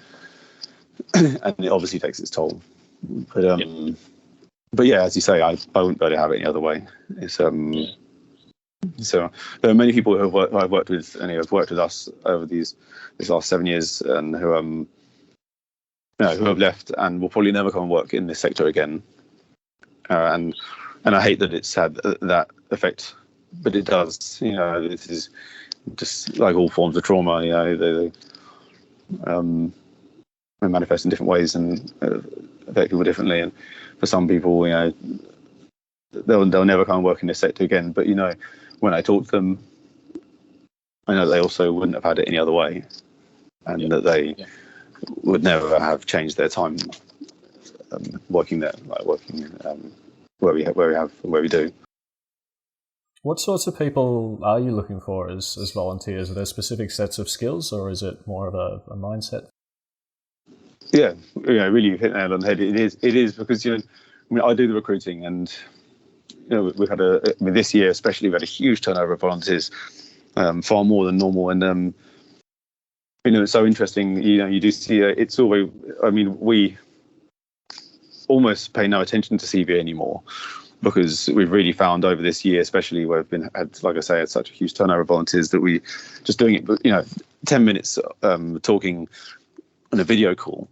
Speaker 1: it obviously takes its toll. But yeah, as you say, I wouldn't be able to have it any other way. It's so there are many people who I've worked with, and who have worked with us over these last 7 years, and who you know, who have left and will probably never come and work in this sector again. And I hate that it's had that effect, but it does. You know, this is just like all forms of trauma. You know, they manifest in different ways and affect people differently. And for some people, you know, they'll never come and work in this sector again. But you know, when I talk to them, I know they also wouldn't have had it any other way, and that they would never have changed their time working there, like working where we do.
Speaker 2: What sorts of people are you looking for as volunteers? Are there specific sets of skills, or is it more of a mindset?
Speaker 1: Yeah, really hit the nail on the head. It is because, you know, I mean, I do the recruiting, and you know, we've had this year especially, we've had a huge turnover of volunteers, far more than normal, and you know, it's so interesting. You know, you do see it's always. I mean, we almost pay no attention to CV anymore, because we've really found over this year, especially where we've had, like I say, had such a huge turnover of volunteers, that we just doing it. But you know, 10 minutes talking on a video call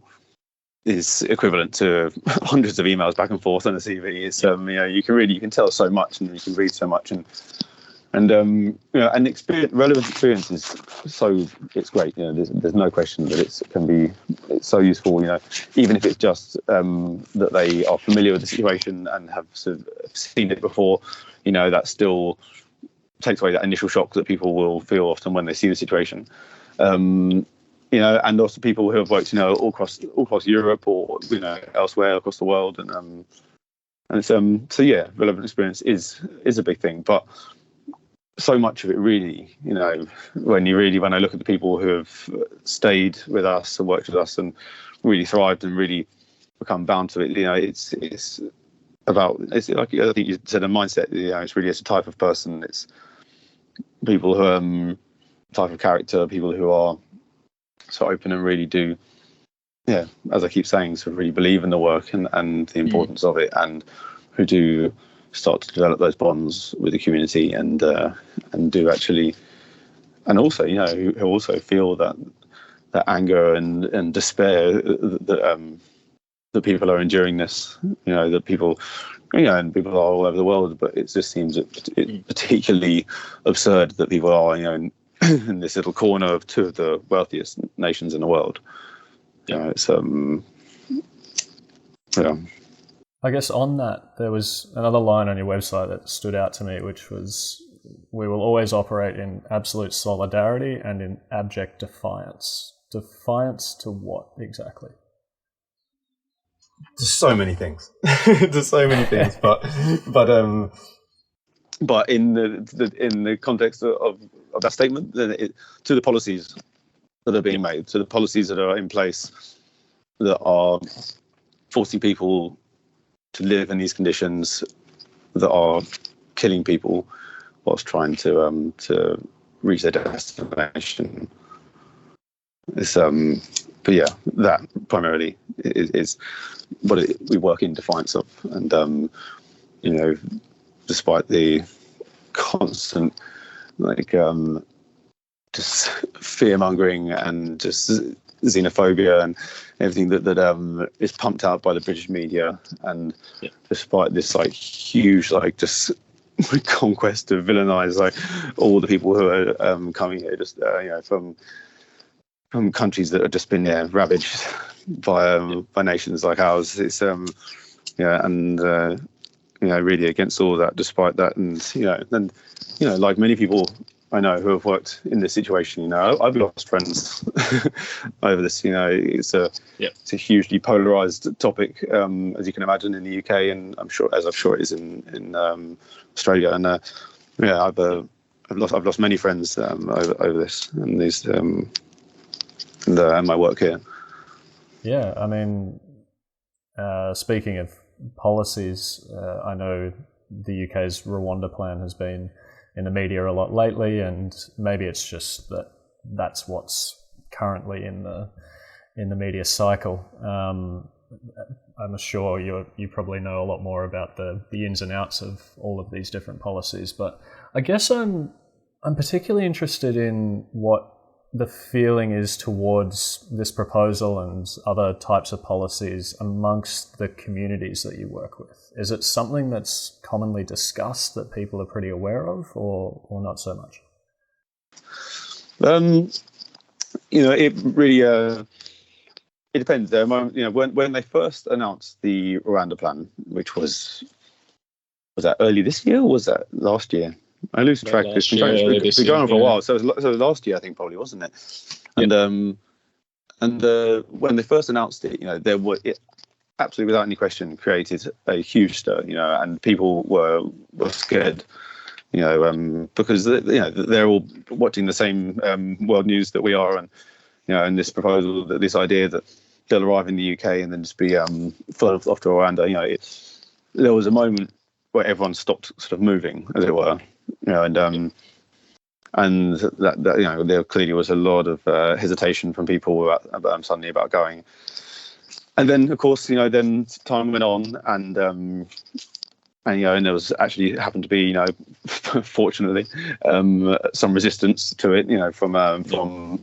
Speaker 1: is equivalent to hundreds of emails back and forth on a CV. It's you know, you can tell so much, and you can read so much, and you know, and relevant experience is it's great. You know, there's no question that it's so useful. You know, even if it's just that they are familiar with the situation and have sort of seen it before, you know, that still takes away that initial shock that people will feel often when they see the situation. You know, and also people who have worked, you know, all across Europe, or you know, elsewhere across the world, and it's so yeah, relevant experience is a big thing, but so much of it really, you know, when I look at the people who have stayed with us and worked with us and really thrived and really become bound to it, you know, it's like I think you said, a mindset. You know, it's a type of person. It's people who type of character, people who are so open and really do, yeah, as I keep saying, sort of really believe in the work and the importance of it, and who do start to develop those bonds with the community, and do actually, and also, you know, who also feel that anger and despair that people are enduring this, you know, that people, you know, and people are all over the world, but it just seems particularly absurd that people are, you know, in this little corner of two of the wealthiest nations in the world. You know, it's yeah.
Speaker 2: I guess on that, there was another line on your website that stood out to me, which was, "We will always operate in absolute solidarity and in abject defiance." Defiance to what exactly?
Speaker 1: There's so many things. There's so many things, but in the context of that statement, then to the policies that are being made, to the policies that are in place that are forcing people to live in these conditions, that are killing people whilst trying to reach their destination. It's but yeah, that primarily is what we work in defiance of, and you know, despite the constant just fear mongering and just xenophobia and everything that is pumped out by the British media. And despite this like huge like just conquest to villainize like all the people who are coming here, just from countries that have just been ravaged by nations like ours, it's really against all that. Despite that, and like many people I know who have worked in this situation, I've lost friends over this. It's a hugely polarized topic, as you can imagine, in the UK, and I'm sure it is in Australia. And I've lost many friends over this and these and my work here.
Speaker 2: Yeah, I mean, speaking of policies, I know the UK's Rwanda plan has been in the media a lot lately, and maybe it's just that's what's currently in the media cycle. I'm sure you probably know a lot more about the ins and outs of all of these different policies, but I guess I'm particularly interested in what the feeling is towards this proposal and other types of policies amongst the communities that you work with. Is it something that's commonly discussed that people are pretty aware of, or not so much?
Speaker 1: It really it depends. When they first announced the Rwanda plan, which was that early this year or was that last year? I lose track. It's been going on for a while, so it was last year, I think, probably, wasn't it? And when they first announced it, there were absolutely without any question created a huge stir, and people were scared, because they're all watching the same world news that we are, and this proposal, this idea that they'll arrive in the UK and then just be flown off to Rwanda. There was a moment where everyone stopped sort of moving, as it were. And that there clearly was a lot of hesitation from people suddenly about going. And then, of course, then time went on, and there was actually happened to be, fortunately, some resistance to it, from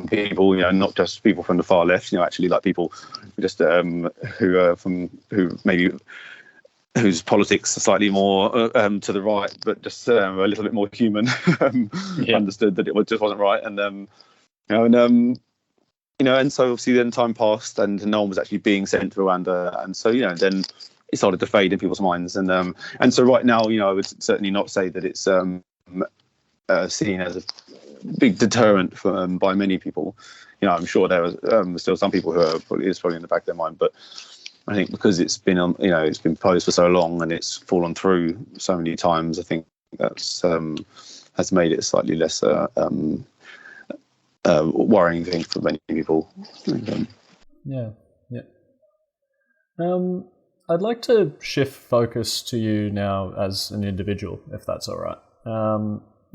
Speaker 1: people, not just people from the far left, actually like people just whose politics are slightly more to the right, but just a little bit more human, understood that it just wasn't right, and so obviously then time passed, and no one was actually being sent to Rwanda, and so then it started to fade in people's minds, and so right now, I would certainly not say that it's seen as a big deterrent by many people. I'm sure there are still some people who are probably in the back of their mind, but I think because it's been it's been posed for so long and it's fallen through so many times, I think that's has made it slightly less worrying thing for many people.
Speaker 2: Yeah. I'd like to shift focus to you now as an individual, if that's all right.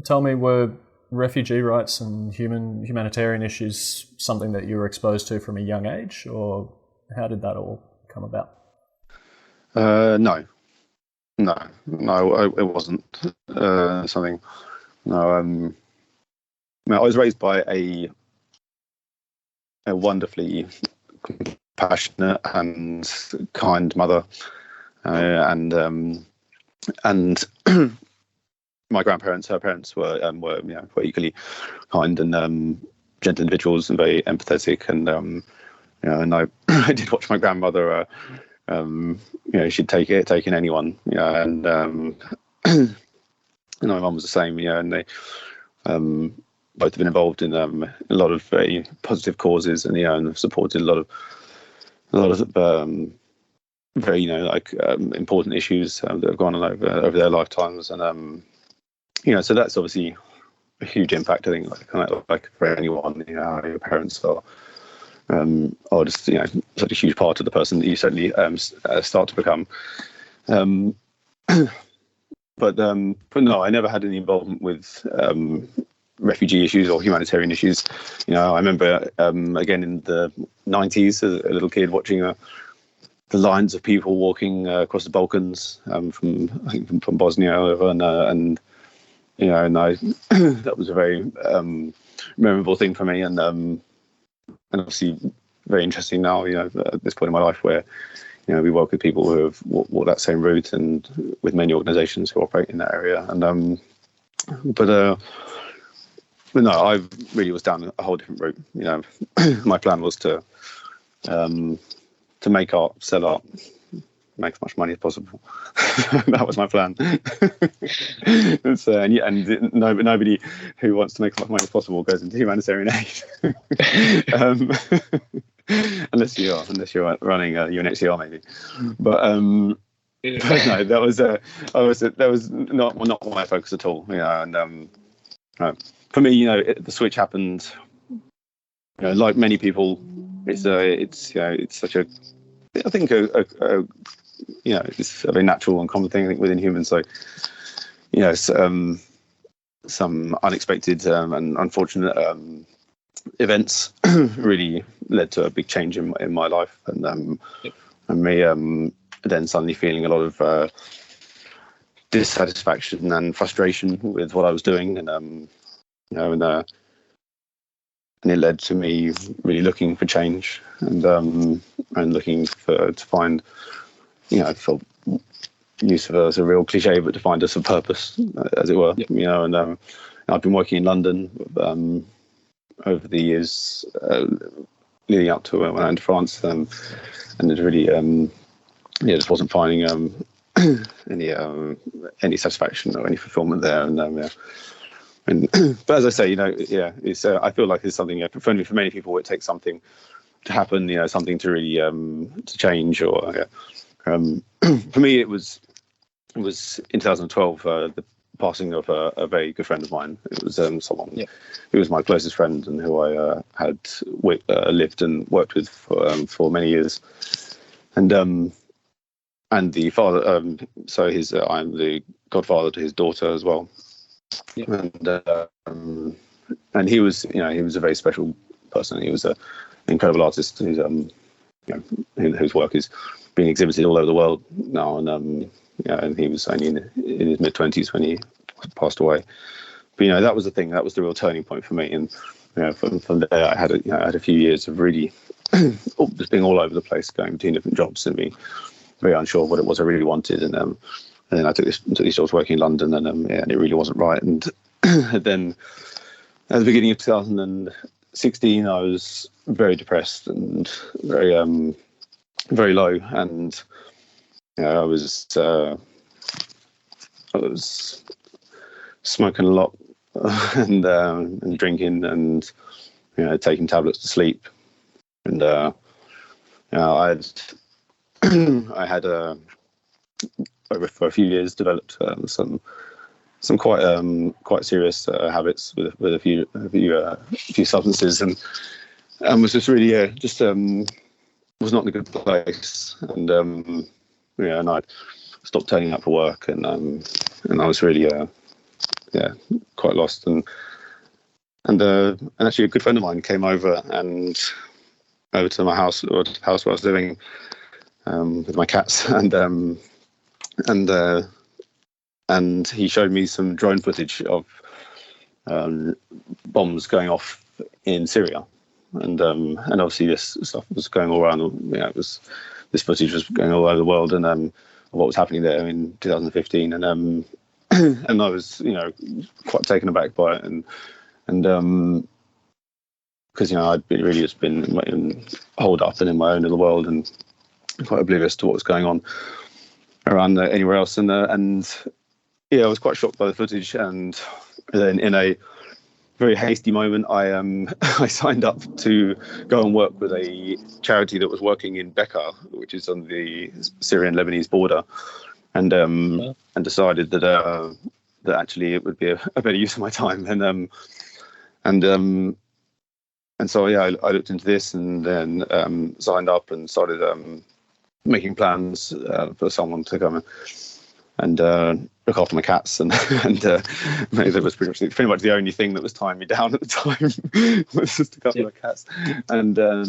Speaker 2: Tell me, were refugee rights and humanitarian issues something that you were exposed to from a young age, or how did that all come about?
Speaker 1: No, it wasn't something. No, I was raised by a wonderfully compassionate and kind mother, and my grandparents, her parents, were equally kind and gentle individuals and very empathetic, and and I did watch my grandmother. She'd take in anyone, and my mum was the same, and they both have been involved in a lot of very positive causes, and and supported a lot of very important issues that have gone on over their lifetimes, and so that's obviously a huge impact, I think, like for anyone, your parents are just such a huge part of the person that you certainly start to become. But no, I never had any involvement with refugee issues or humanitarian issues. I remember again in the 90s as a little kid watching the lines of people walking across the Balkans from Bosnia over, and that was a very memorable thing for me, and obviously very interesting now, at this point in my life where, we work with people who have walked that same route, and with many organisations who operate in that area. And but no, I really was down a whole different route. My plan was to make art, sell art, make as much money as possible. That was my plan. And nobody who wants to make as much money as possible goes into humanitarian aid. Unless you're running UNHCR maybe. But no, that was not my focus at all. And for me, the switch happened. Like many people, it's such a, I think it's a very natural and common thing, I think, within humans. So, some unexpected and unfortunate events really led to a big change in my life, and me then suddenly feeling a lot of dissatisfaction and frustration with what I was doing, and and it led to me really looking for change, and looking to find, for use of a real cliche, but to find us a purpose, as it were. And I've been working in London over the years leading up to when I went to France, and it really just wasn't finding any satisfaction or any fulfillment there. But as I say, it's I feel like it's something, for many people it takes something to happen, something to really to change, or for me it was in 2012, the passing of a very good friend of mine. It was someone who was my closest friend and who I had lived and worked with for many years, and the father. So I'm the godfather to his daughter as well. And he was a very special person. He was an incredible artist whose work is being exhibited all over the world now. And he was only in his mid-20s when he passed away. But that was the thing. That was the real turning point for me. And from there, I had a few years of really just being all over the place, going between different jobs, and being very unsure of what it was I really wanted. And then I took these jobs working in London, and it really wasn't right. And then at the beginning of 2016, I was very depressed and very very low, and I was smoking a lot and drinking, and taking tablets to sleep. And I had for a few years developed some quite serious habits with a few substances, and was just really was not in a good place, and and I stopped turning up for work, and I was really quite lost, and actually a good friend of mine came over to my house, or the house where I was living, with my cats, and he showed me some drone footage of bombs going off in Syria, and obviously this stuff was going all around. This footage was going all over the world, and what was happening there in 2015, and I was quite taken aback by it, and because I'd really just been holed up and in my own little world, and quite oblivious to what was going on around anywhere else, and I was quite shocked by the footage, and then in a very hasty moment, I signed up to go and work with a charity that was working in Bekaa, which is on the Syrian-Lebanese border, and decided that actually it would be a better use of my time, and so I looked into this, and then signed up and started making plans for someone to come and look after my cats, and that was pretty much the only thing that was tying me down at the time, was just a couple of cats, and I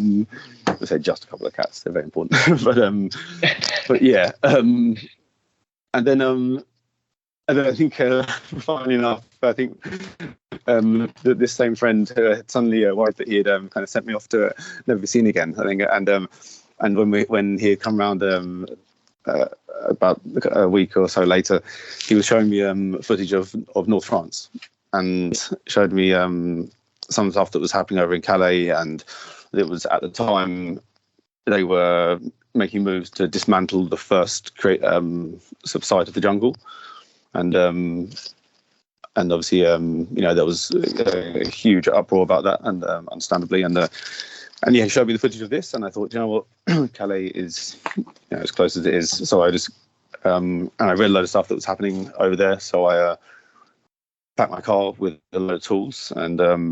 Speaker 1: say just a couple of cats, they're very important, but yeah, and then And I think, funnily enough, I think that this same friend had suddenly worried that he had kind of sent me off to never be seen again. I think, and when he had come round about a week or so later, he was showing me footage of North France, and showed me some stuff that was happening over in Calais, and it was at the time they were making moves to dismantle the first site of the jungle. And obviously, there was a huge uproar about that, and understandably, and yeah, he showed me the footage of this, and I thought, you know what, Calais is, as close as it is. So I just, and I read a load of stuff that was happening over there. So I packed my car with a load of tools and a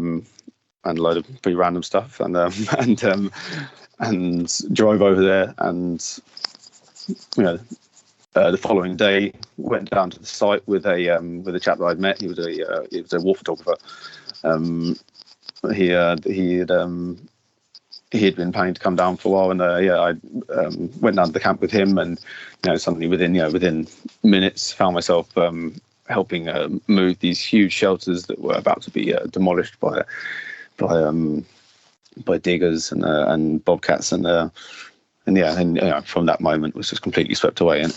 Speaker 1: load of pretty random stuff, and drove over there, and the following day, went down to the site with a chap that I'd met. He was a war photographer. He had been planning to come down for a while, and I went down to the camp with him, and suddenly within minutes found myself helping move these huge shelters that were about to be demolished by diggers and bobcats, and from that moment was just completely swept away, and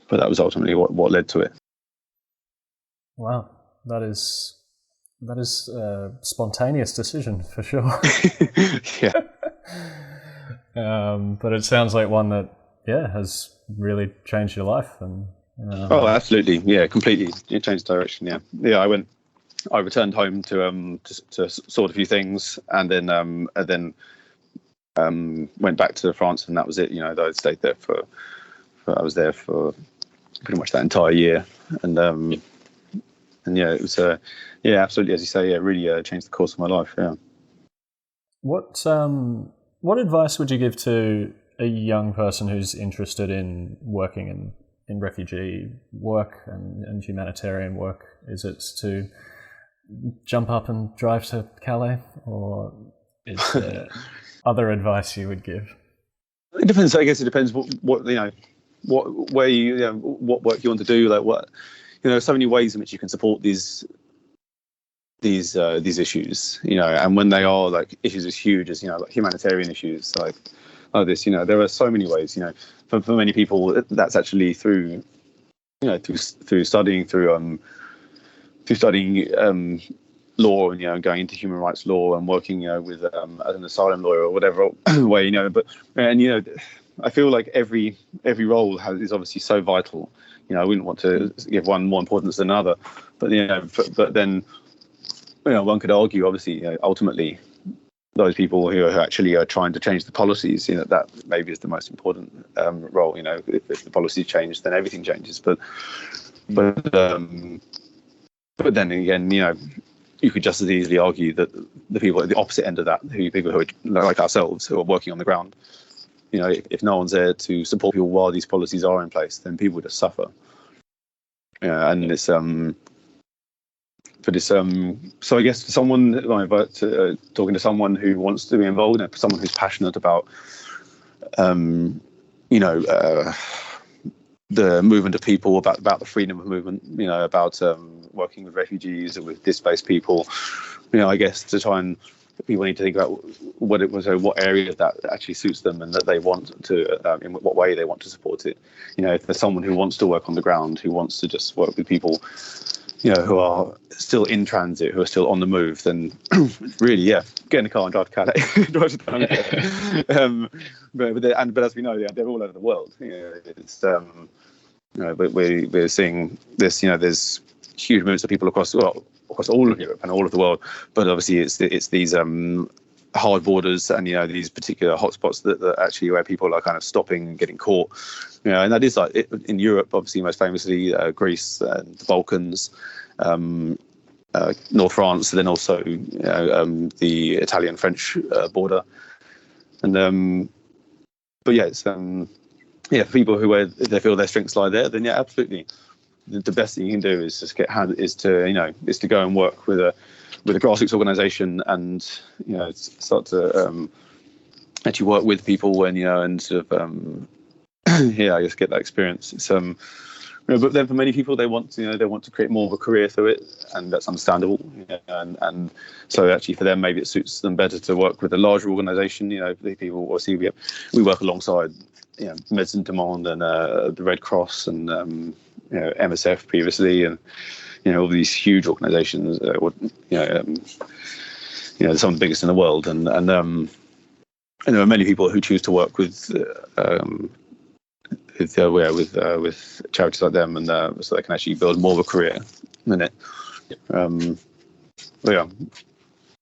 Speaker 1: but that was ultimately what led to it.
Speaker 2: Wow, that is a spontaneous decision for sure.
Speaker 1: Yeah.
Speaker 2: But it sounds like one that has really changed your life. And
Speaker 1: oh, absolutely, yeah, completely. It changed direction. Yeah. I returned home to sort a few things, and then went back to France, and that was it. I stayed there I was there for pretty much that entire year, and it was absolutely, as you say, really changed the course of my life. Yeah.
Speaker 2: What advice would you give to a young person who's interested in working in refugee work and humanitarian work? Is it to jump up and drive to Calais, or is there other advice you would give?
Speaker 1: It depends. I guess it depends what work you want to do. Like what, so many ways in which you can support these issues. And when they are like issues as huge as like humanitarian issues like this, there are so many ways. For many people, that's actually through studying law, and going into human rights law and working with as an asylum lawyer or whatever way, I feel like every role is obviously so vital. I wouldn't want to give one more importance than another, but then one could argue, obviously, ultimately those people who are actually trying to change the policies, that maybe is the most important role. If the policies change, then everything changes. But then again, you could just as easily argue that the people at the opposite end of that, people who are like ourselves, who are working on the ground, if no one's there to support people while these policies are in place, then people just suffer. And it's but it's so I guess for someone, talking to someone who wants to be involved, someone who's passionate about the movement of people, about the freedom of movement, about working with refugees or with displaced people, I guess people need to think about what area that actually suits them, and that they want to, in what way they want to support it. If there's someone who wants to work on the ground, who wants to just work with people, who are still in transit, who are still on the move, then really, get in the car and drive to Calais. But as we know, they're all over the world. It's but we're seeing this. There's huge movements of people across all of Europe and all of the world. But obviously, it's these hard borders and these particular hotspots that actually where people are kind of stopping and getting caught. And that is like in Europe, obviously, most famously Greece and the Balkans, North France, and then also the Italian-French border. And but it's for people who they feel their strengths lie there, then absolutely. The best thing you can do is just is to go and work with a grassroots organisation, and start to actually work with people and sort of I guess get that experience. It's But then for many people, they want to create more of a career through it, and that's understandable. And so actually for them, maybe it suits them better to work with a larger organisation. The people obviously we work alongside Medicine Demand and the Red Cross and MSF previously, and all these huge organisations. Some of the biggest in the world, and there are many people who choose to work with charities like them, and so they can actually build more of a career in it. But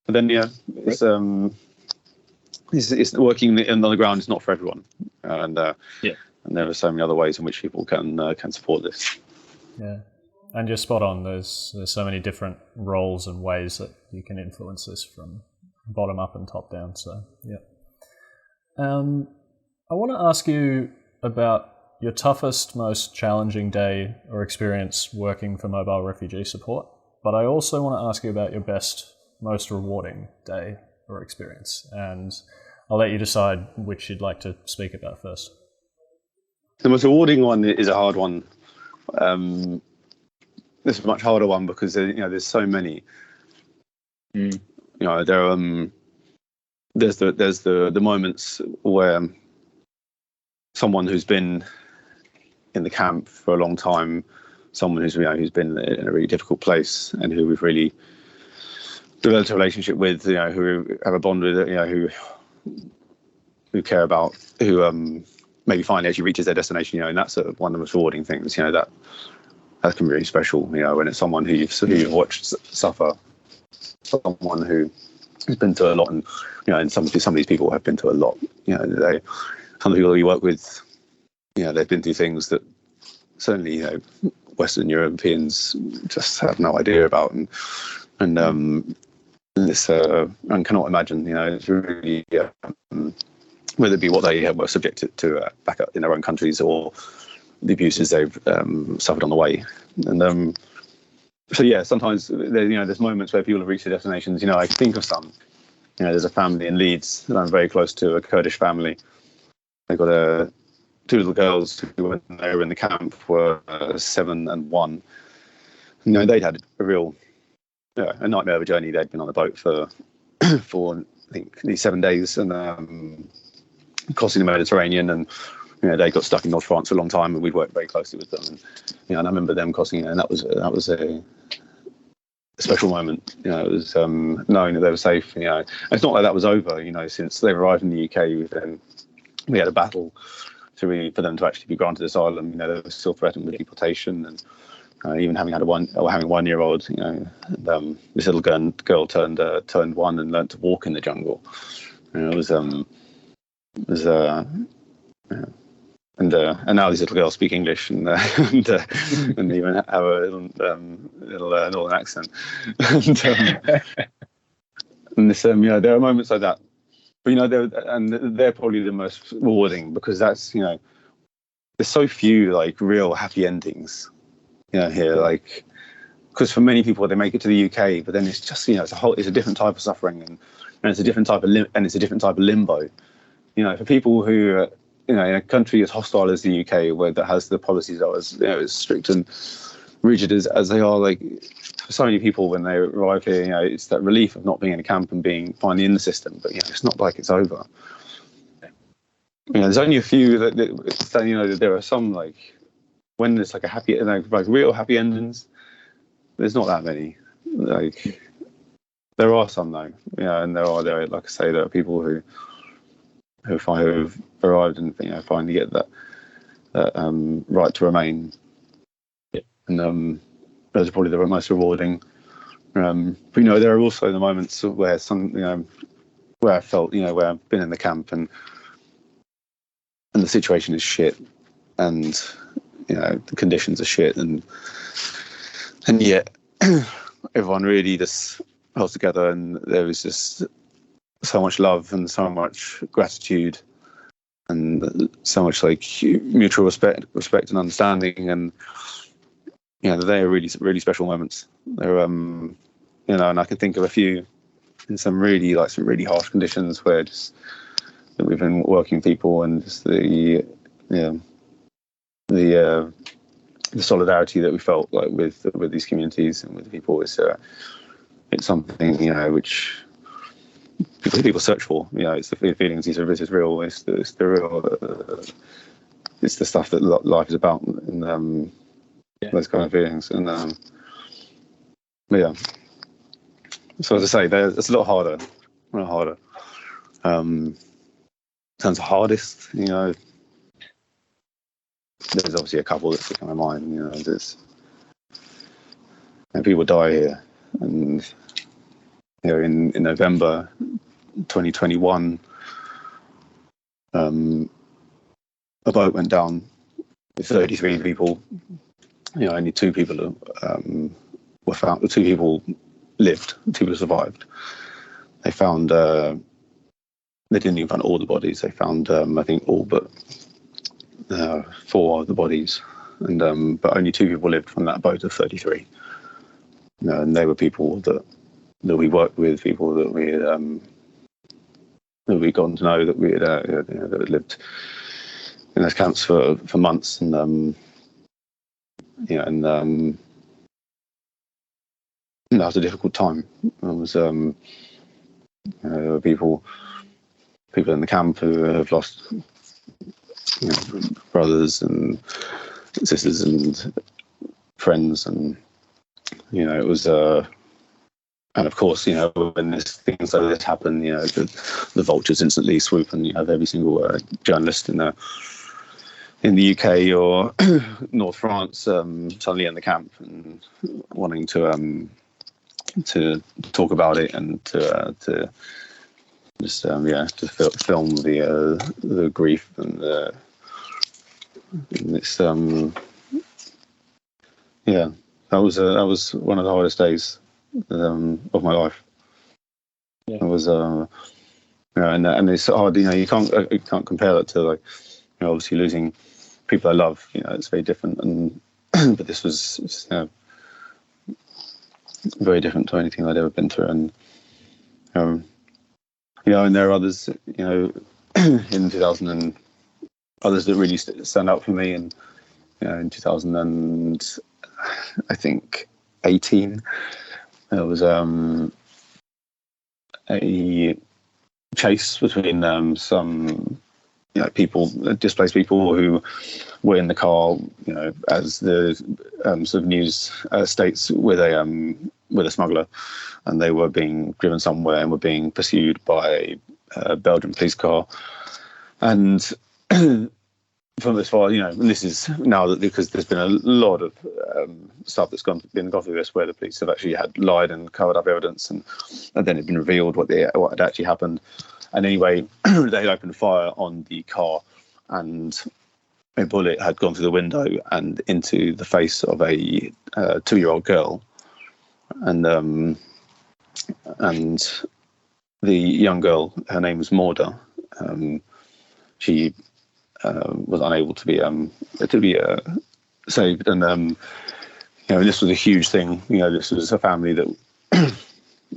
Speaker 1: then it's working on the ground is not for everyone, and there are so many other ways in which people can support this.
Speaker 2: Yeah, and you're spot on. There's so many different roles and ways that you can influence this from bottom up and top down. So yeah. I want to ask you about your toughest, most challenging day or experience working for Mobile Refugee Support, but I also want to ask you about your best, most rewarding day or experience, and I'll let you decide which you'd like to speak about first.
Speaker 1: The most rewarding one is a hard one. This is a much harder one because there's so many. There's the moments where someone who's been in the camp for a long time, someone who's been in a really difficult place and who we've really developed a relationship with, who have a bond with, who care about, who maybe finally actually reaches their destination, and that's one of the most rewarding things, that can be really special, when it's someone who you've watched suffer, someone who's been to a lot, and some of these people have been to a lot, some of the people you work with, they've been through things that certainly, Western Europeans just have no idea about, and this and cannot imagine. It's really whether it be what they were subjected to back up in their own countries or the abuses they've suffered on the way. And so yeah, sometimes there's moments where people have reached their destinations. I think of some. There's a family in Leeds that I'm very close to, a Kurdish family. They've got two little girls who, when they were in the camp, were 7 and 1. They'd had a real a nightmare of a journey. They'd been on a boat for I think these 7 days and crossing the Mediterranean, and they got stuck in North France for a long time, and we'd worked very closely with them. And I remember them crossing, and that was a special moment. It was knowing that they were safe. It's not like that was over. Since they arrived in the UK, we had a battle for them to actually be granted asylum. They were still threatened with deportation, and even having a 1-year-old. This little girl turned 1 and learned to walk in the jungle. And now these little girls speak English and even have a little northern accent. And this, there are moments like that. But they're probably the most rewarding because that's there's so few real happy endings here, because for many people they make it to the UK, but then it's just it's a different type of suffering, and it's a different type of limbo. For people who in a country as hostile as the UK, that has the policies that are as strict and rigid as they are, for so many people when they arrive here, it's that relief of not being in a camp and being finally in the system. But it's not like it's over. There's only a few that there are some when there's a happy, real happy endings. There's not that many. There are some though, and there are like I say, there are people who have arrived and finally get that right to remain. And those are probably the most rewarding. But there are also the moments where where I felt where I've been in the camp and the situation is shit, and the conditions are shit, and yet everyone really just holds together, and there was just so much love and so much gratitude and so much mutual respect and understanding, and they are really, really special moments. They're and I can think of a few in some really harsh conditions where just that we've been working with people, and just the the solidarity that we felt like with these communities and with people is it's something, you know, which people search for. You know, it's the feelings. This is real. It's the real. It's the stuff that life is about, and those kind of feelings. And yeah. So as I say, it's a lot harder. In terms of hardest, you know, there's obviously a couple that stick in my mind. You know, and people die here, and you know, in November 2021, a boat went down with 33 people. You know, only 2 people were found. 2 people lived. 2 people survived. They found. They didn't even find all the bodies. They found, I think, all but 4 of the bodies, and but only 2 people lived from that boat of 33. You know, and they were people that we worked with, people that we had that we'd gotten to know, that we had that had lived in those camps for months, and you know, and that was a difficult time. It was there were people in the camp who have lost, you know, brothers and sisters and friends, and you know, it was and of course, you know, when things like this happen, you know, the vultures instantly swoop, and you have every single journalist in the UK or North France suddenly in the camp and wanting to talk about it and to just to film the grief and it's that was one of the hardest days of my life. Yeah. It was and it's hard, you know, you can't compare that to, like, you know, obviously losing people I love, you know, it's very different, and but this was, you know, very different to anything I'd ever been through, and you know, and there are others, you know, in 2000 and others that really stand out for me, and you know, in 2000 and I think 18, there was a chase between some, you know, displaced people who were in the car, you know, as the sort of news states, with a smuggler, and they were being driven somewhere and were being pursued by a Belgian police car. And from as far, you know, and this is now that, because there's been a lot of stuff that's been gone through this, where the police have actually had lied and covered up evidence, and then it'd been revealed what had actually happened. And anyway, they opened fire on the car, and a bullet had gone through the window and into the face of a 2-year-old girl, and the young girl, her name was Morda. She was unable to be saved, and you know, this was a huge thing. You know, this was a family that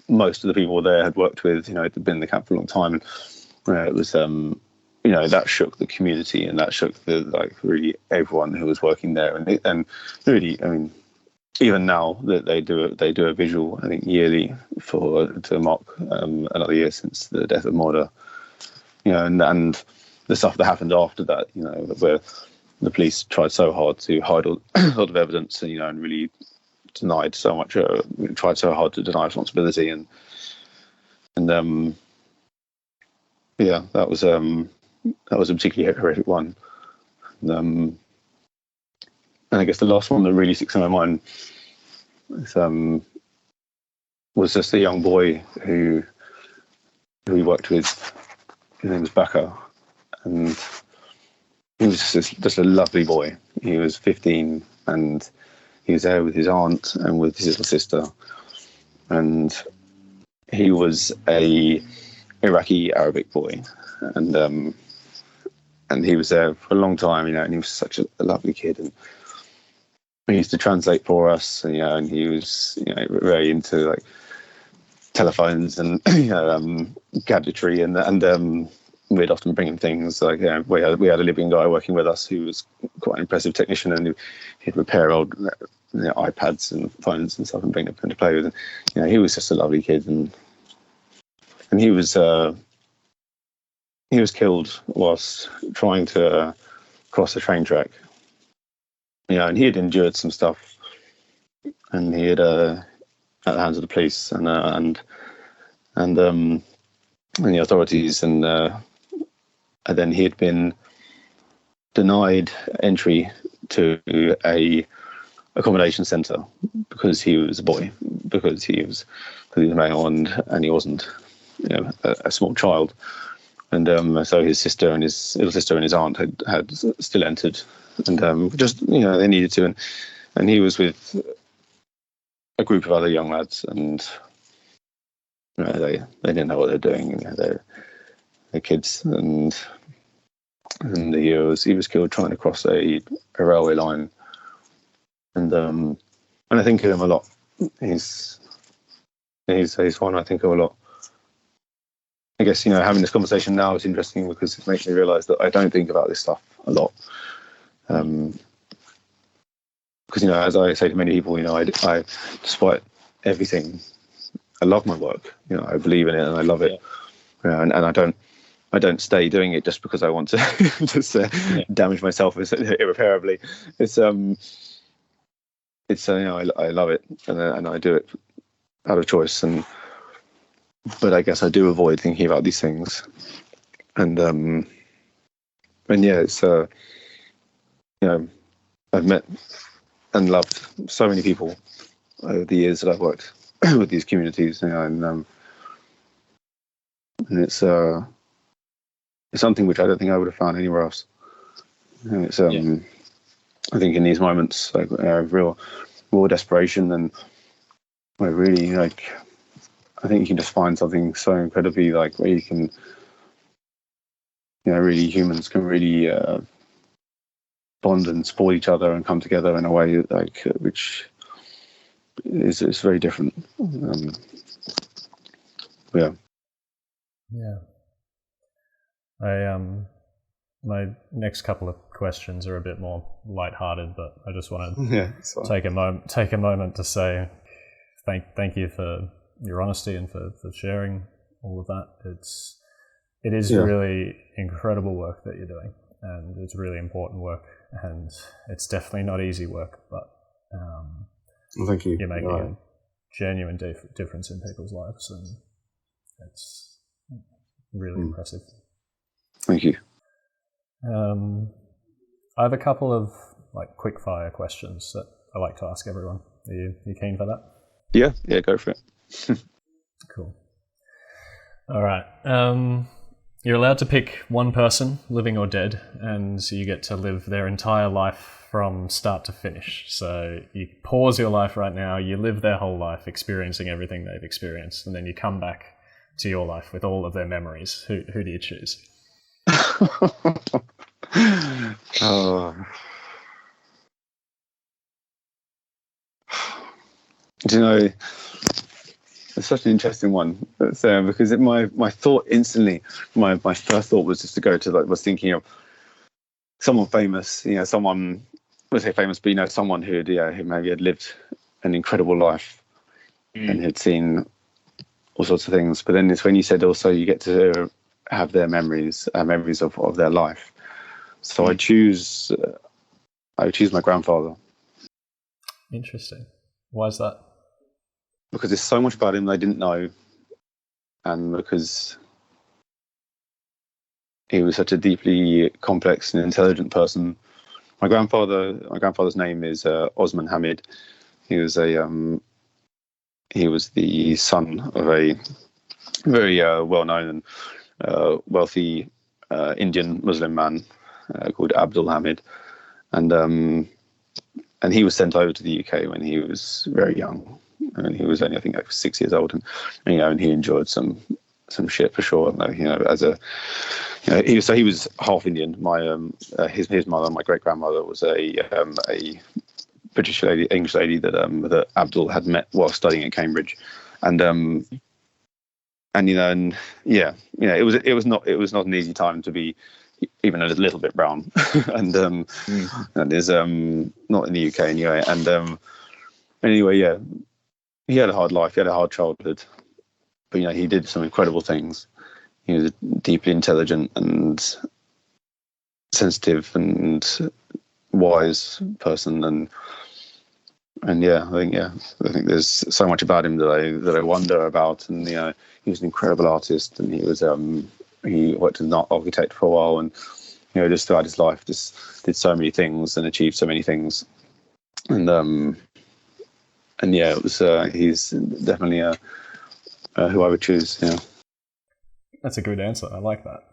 Speaker 1: most of the people there had worked with. You know, had been in the camp for a long time, and it was you know, that shook the community, and that shook really everyone who was working there, and really, I mean, even now that they do a visual, I think, yearly to mark another year since the death of Morda. You know, and the stuff that happened after that, you know, where the police tried so hard to hide a lot of evidence, and, you know, and really tried so hard to deny responsibility, and yeah, that was a particularly horrific one. And I guess the last one that really sticks in my mind was just a young boy who we worked with. His name was Baka, and he was just a lovely boy. He was 15, and he was there with his aunt and with his little sister, and he was a Iraqi Arabic boy, and he was there for a long time, you know, and he was such a lovely kid, and he used to translate for us, you know, and he was, you know, very into, like, telephones and, you know, gadgetry, and we'd often bring him things like, we had a Libyan guy working with us who was quite an impressive technician, and he'd repair old iPads and phones and stuff and bring them to play with. And he was just a lovely kid, and he was killed whilst trying to cross a train track. And he had endured some stuff, and he had at the hands of the police and the authorities, and then he had been denied entry to a accommodation centre because he was a boy, because he was male, and he wasn't a small child. And so his sister and his little sister and his aunt had still entered, and they needed to, and he was with a group of other young lads, and they didn't know what they're doing. They're kids, and he was killed trying to cross a railway line, and I think of him a lot. He's one I think of a lot. I guess having this conversation now is interesting because it makes me realise that I don't think about this stuff a lot. Because as I say to many people, I despite everything, I love my work. I believe in it and I love it. Yeah. And I don't stay doing it just because I want to just damage myself irreparably. I love it, and I do it out of choice. But I guess I do avoid thinking about these things. And it's I've met and loved so many people over the years that I've worked with these communities, and it's something which I don't think I would have found anywhere else. It's I think in these moments like real desperation, and I really I think you can just find something so incredibly where you can really humans can really bond and support each other and come together in a way which is very different.
Speaker 2: My next couple of questions are a bit more lighthearted, but I just want to take a moment to say thank you for your honesty and for sharing all of that. It is really incredible work that you're doing, and it's really important work, and it's definitely not easy work, but
Speaker 1: thank you.
Speaker 2: You're making a genuine difference in people's lives, and it's really impressive.
Speaker 1: Thank you.
Speaker 2: I have a couple of quick fire questions that I like to ask everyone. Are you keen for that?
Speaker 1: Yeah, go for it.
Speaker 2: Cool. All right. You're allowed to pick one person, living or dead, and you get to live their entire life from start to finish. So you pause your life right now, you live their whole life experiencing everything they've experienced, and then you come back to your life with all of their memories. Who do you choose?
Speaker 1: Do you know, it's such an interesting one. Because my thought instantly, my first thought was just to go to was thinking of someone famous, someone, I say famous, but someone who maybe had lived an incredible life and had seen all sorts of things. But then it's when you said also you get to have their memories of their life. So I choose my grandfather.
Speaker 2: Interesting. Why is that?
Speaker 1: Because there's so much about him that I didn't know, and because he was such a deeply complex and intelligent person. My grandfather's name is Osman Hamid. He was the son of a very well-known and wealthy Indian Muslim man called Abdul Hamid, and he was sent over to the UK when he was very young. And he was only, I think, 6 years old, and he enjoyed some shit for sure. He was half Indian. My his mother, my great grandmother, was a British lady, English lady that Abdul had met while studying at Cambridge, and and it was not an easy time to be even a little bit brown, and and there's not in the UK anyway, and anyway, yeah, he had a hard life, he had a hard childhood, but he did some incredible things. He was a deeply intelligent and sensitive and wise person, and I think there's so much about him that I wonder about. And he was an incredible artist, and he worked as an architect for a while, and just throughout his life just did so many things and achieved so many things. And it was he's definitely who I would choose. Yeah,
Speaker 2: that's a good answer. I like that.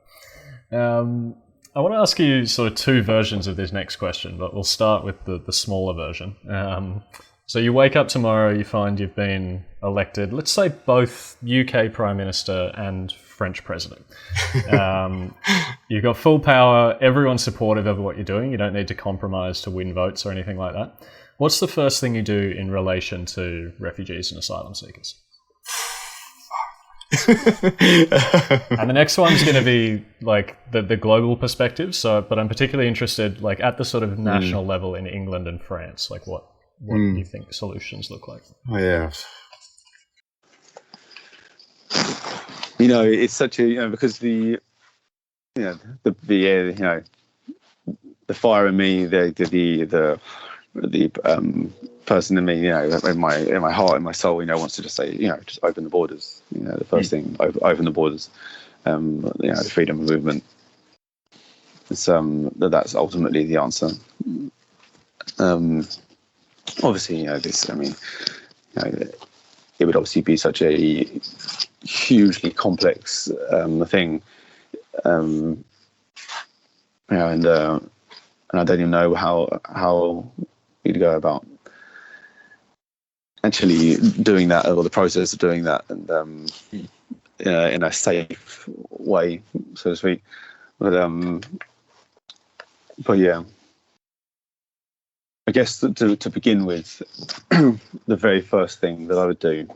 Speaker 2: I want to ask you sort of two versions of this next question, but we'll start with the smaller version. So you wake up tomorrow, you find you've been elected, let's say both UK Prime Minister and French President. You've got full power, everyone's supportive of what you're doing, you don't need to compromise to win votes or anything like that. What's the first thing you do in relation to refugees and asylum seekers? And the next one's going to be like the global perspective. But I'm particularly interested, like at the sort of national level in England and France. Like, what do you think solutions look like?
Speaker 3: Oh, yeah.
Speaker 1: It's such a because the fire in me, the person in me, in my heart, in my soul, wants to just say, just open the borders. The first thing, open the borders. The freedom of movement. It's that's ultimately the answer. Obviously, this. I mean, it would obviously be such a hugely complex thing. And I don't even know how you'd go about actually doing that, or the process of doing that, and in a safe way, so to speak. But yeah, I guess to begin with, the very first thing that I would do,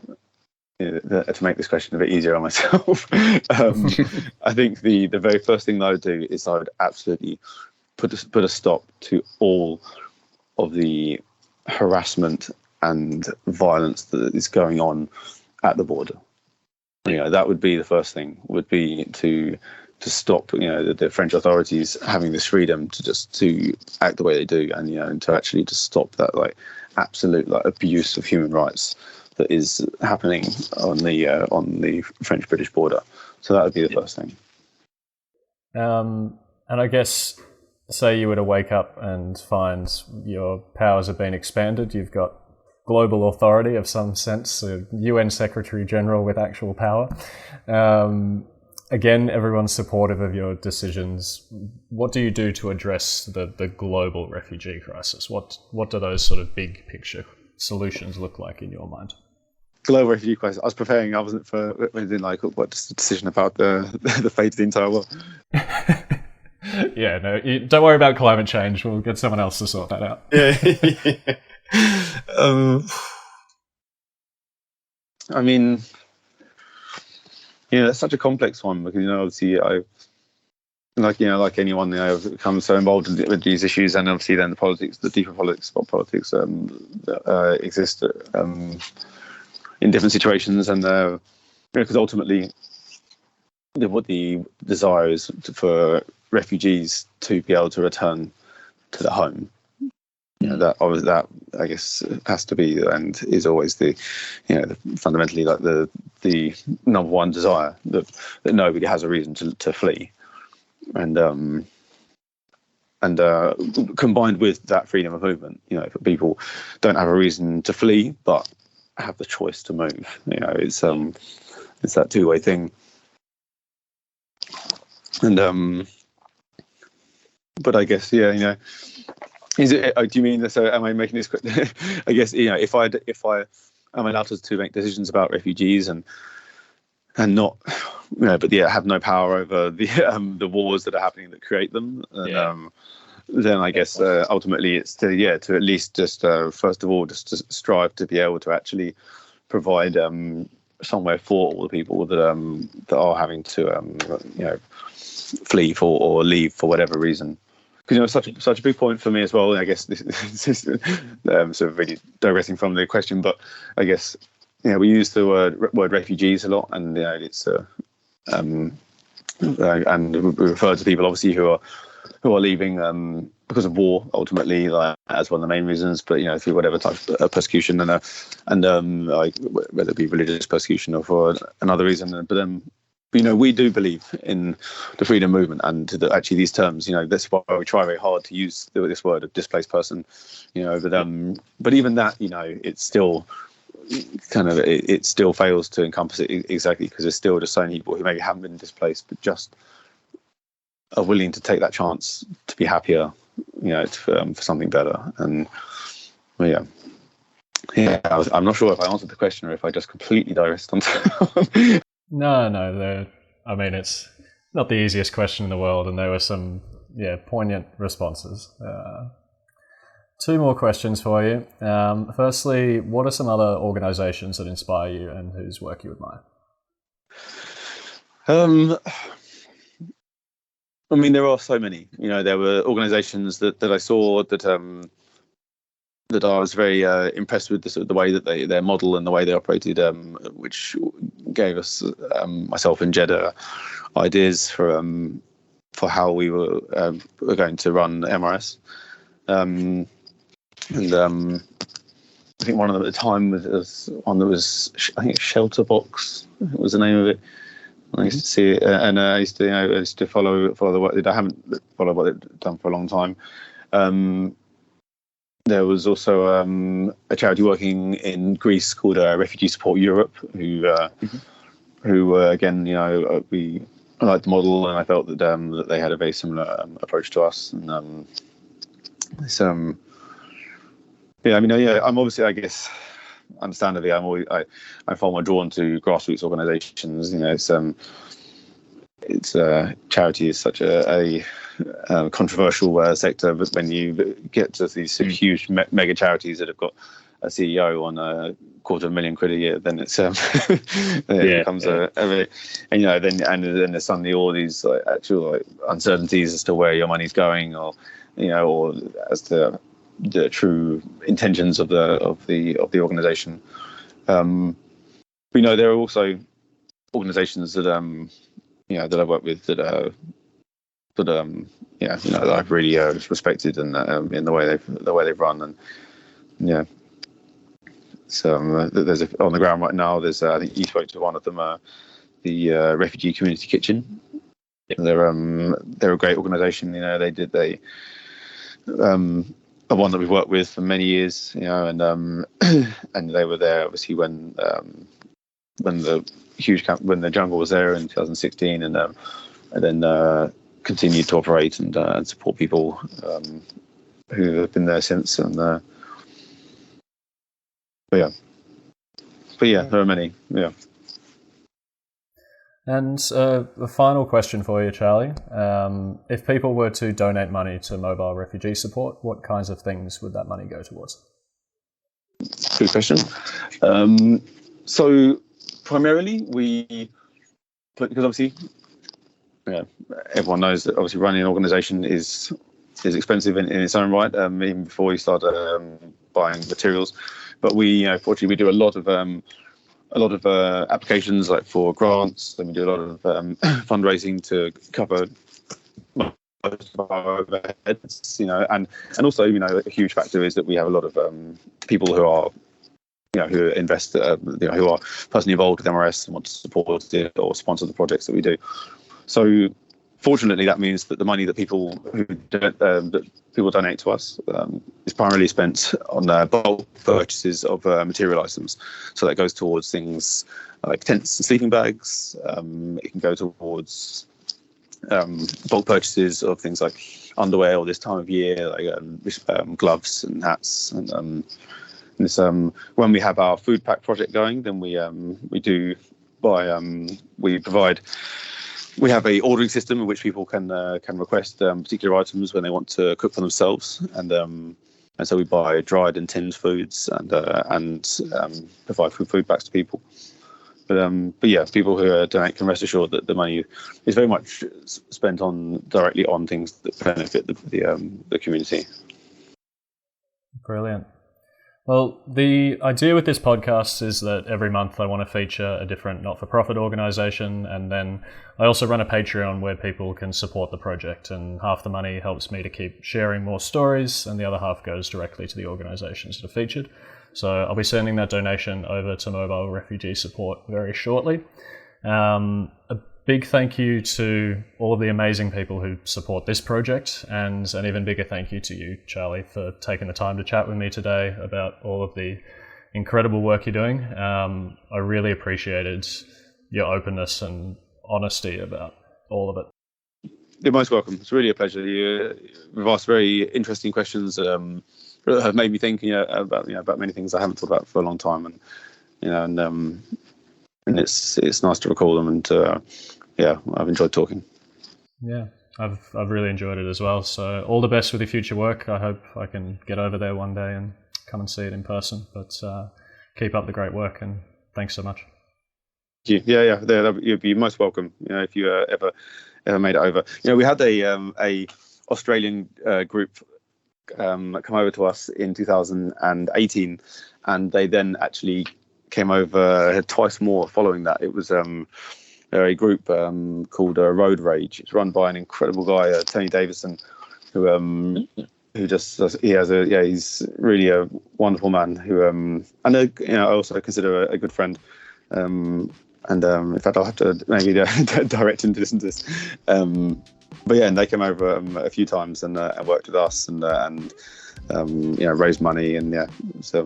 Speaker 1: to make this question a bit easier on myself, I think the very first thing that I would do is I would absolutely put a stop to all of the harassment and violence that is going on at the border. That would be the first thing, would be to stop the French authorities having this freedom to act the way they do, and to actually just stop that absolute abuse of human rights that is happening on the French-British border. So that would be the first thing.
Speaker 2: And I guess, say you were to wake up and find your powers have been expanded, you've got global authority of some sense, a UN Secretary General with actual power. Again, everyone's supportive of your decisions. What do you do to address the global refugee crisis? What do those sort of big picture solutions look like in your mind?
Speaker 1: Global refugee crisis. I was preparing. I wasn't for anything like what's the decision about the fate of the entire world.
Speaker 2: Yeah, no, don't worry about climate change. We'll get someone else to sort that out.
Speaker 3: Yeah.
Speaker 1: I mean, that's such a complex one because obviously like anyone, I've become so involved with these issues, and obviously then the deeper politics exist in different situations, and because ultimately what the desire is for refugees to be able to return to the home. That I guess has to be and is always fundamentally the number one desire, that nobody has a reason to flee, and combined with that freedom of movement, people don't have a reason to flee but have the choice to move. It's that two-way thing, and but I guess is it? Do you mean? So, am I making this? I guess if I am allowed to make decisions about refugees and not, but have no power over the wars that are happening that create them. And, then I guess ultimately it's to at least just first of all just to strive to be able to actually provide somewhere for all the people that are having to flee for or leave for whatever reason. Because such a big point for me as well. I guess this is sort of really digressing from the question, but I guess we use the word refugees a lot, and it's and we refer to people obviously who are leaving because of war, ultimately, like as one of the main reasons. But through whatever type of persecution and like whether it be religious persecution or for another reason. But we do believe in the freedom movement, and actually these terms. That's why we try very hard to use this word of displaced person. But even that, it's still it still fails to encompass it exactly, because there's still just so many people who maybe haven't been displaced but just are willing to take that chance to be happier, for something better. And I'm not sure if I answered the question or if I just completely digressed onto.
Speaker 2: No. I mean, it's not the easiest question in the world, and there were some poignant responses. 2 more questions for you. Firstly, what are some other organisations that inspire you and whose work you admire?
Speaker 1: I mean, there are so many. There were organisations that I saw that I was very impressed with the way that their model and the way they operated, which gave us myself and Jeddah ideas for how we were going to run MRS. And I think one of them at the time was one that was, I think, Shelter Box was the name of it. I used to see it, and I used to follow the work. I haven't followed what they've done for a long time. There was also a charity working in Greece called Refugee Support Europe, who again, I liked the model, and I felt that they had a very similar approach to us. And I'm obviously, I guess, understandably, I'm far more drawn to grassroots organisations. It's charity is such a controversial sector, but when you get to these huge mega charities that have got a CEO on £250,000 a year, then it's it becomes a really, then there's suddenly all these actual uncertainties as to where your money's going, or as to the true intentions of the organisation. There are also organisations that that I work with that I've really respected, and in the way they've run, and so there's on the ground right now. There's I think you spoke to one of them, the Refugee Community Kitchen. Yep. They're a great organisation. They one that we've worked with for many years, and they were there obviously when the jungle was there in 2016, and then continued to operate and support people who have been there since. And but there are many. Yeah.
Speaker 2: And the final question for you, Charlie. If people were to donate money to Mobile Refugee Support, what kinds of things would that money go towards?
Speaker 1: Good question. So primarily because obviously everyone knows that obviously running an organisation is expensive in its own right, even before you start buying materials. But fortunately we do a lot of applications for grants, and we do a lot of fundraising to cover most of our overheads, and also a huge factor is that we have a lot of people who are who invest who are personally involved with MRS and want to support it or sponsor the projects that we do. So fortunately, that means that the money that people donate to us is primarily spent on bulk purchases of material items. So that goes towards things like tents and sleeping bags. It can go towards bulk purchases of things like underwear, or this time of year, like gloves and hats. And when we have our food pack project going, then we do buy. We have a ordering system in which people can request particular items when they want to cook for themselves, and so we buy dried and tinned foods and provide food packs to people. But yeah, people who donate can rest assured that the money is very much spent directly on things that benefit the community.
Speaker 2: Brilliant. Well, the idea with this podcast is that every month I want to feature a different not-for-profit organisation, and then I also run a Patreon where people can support the project, and half the money helps me to keep sharing more stories, and the other half goes directly to the organisations that are featured. So I'll be sending that donation over to Mobile Refugee Support very shortly. A big thank you to all of the amazing people who support this project, and an even bigger thank you to you, Charlie, for taking the time to chat with me today about all of the incredible work you're doing. I really appreciated your openness and honesty about all of it.
Speaker 1: You're most welcome. It's really a pleasure. You've asked very interesting questions that have made me think about many things I haven't thought about for a long time, and it's nice to recall them, and I've enjoyed talking.
Speaker 2: Yeah, I've really enjoyed it as well. So all the best with your future work. I hope I can get over there one day and come and see it in person. But keep up the great work, and thanks so much.
Speaker 1: Yeah. You'd be most welcome. If you ever made it over. We had a Australian group come over to us in 2018, and they then actually came over twice more following that. It was a group called Road Rage. It's run by an incredible guy, Tony Davison, who he's really a wonderful man who I also consider a good friend. In fact, I'll have to maybe direct him to listen to this. But yeah, and they came over a few times and worked with us and raised money and so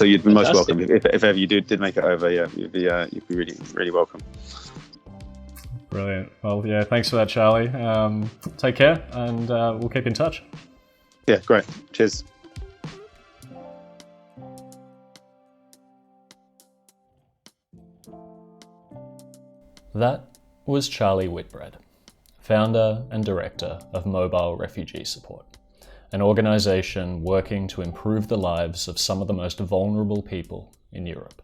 Speaker 1: you'd be most welcome if ever you did make it over. Yeah, you'd be really, really welcome.
Speaker 2: Brilliant. Well, yeah, thanks for that, Charlie. Take care, and we'll keep in touch.
Speaker 1: Yeah, great. Cheers.
Speaker 2: That was Charlie Whitbread, founder and director of Mobile Refugee Support, an organisation working to improve the lives of some of the most vulnerable people in Europe.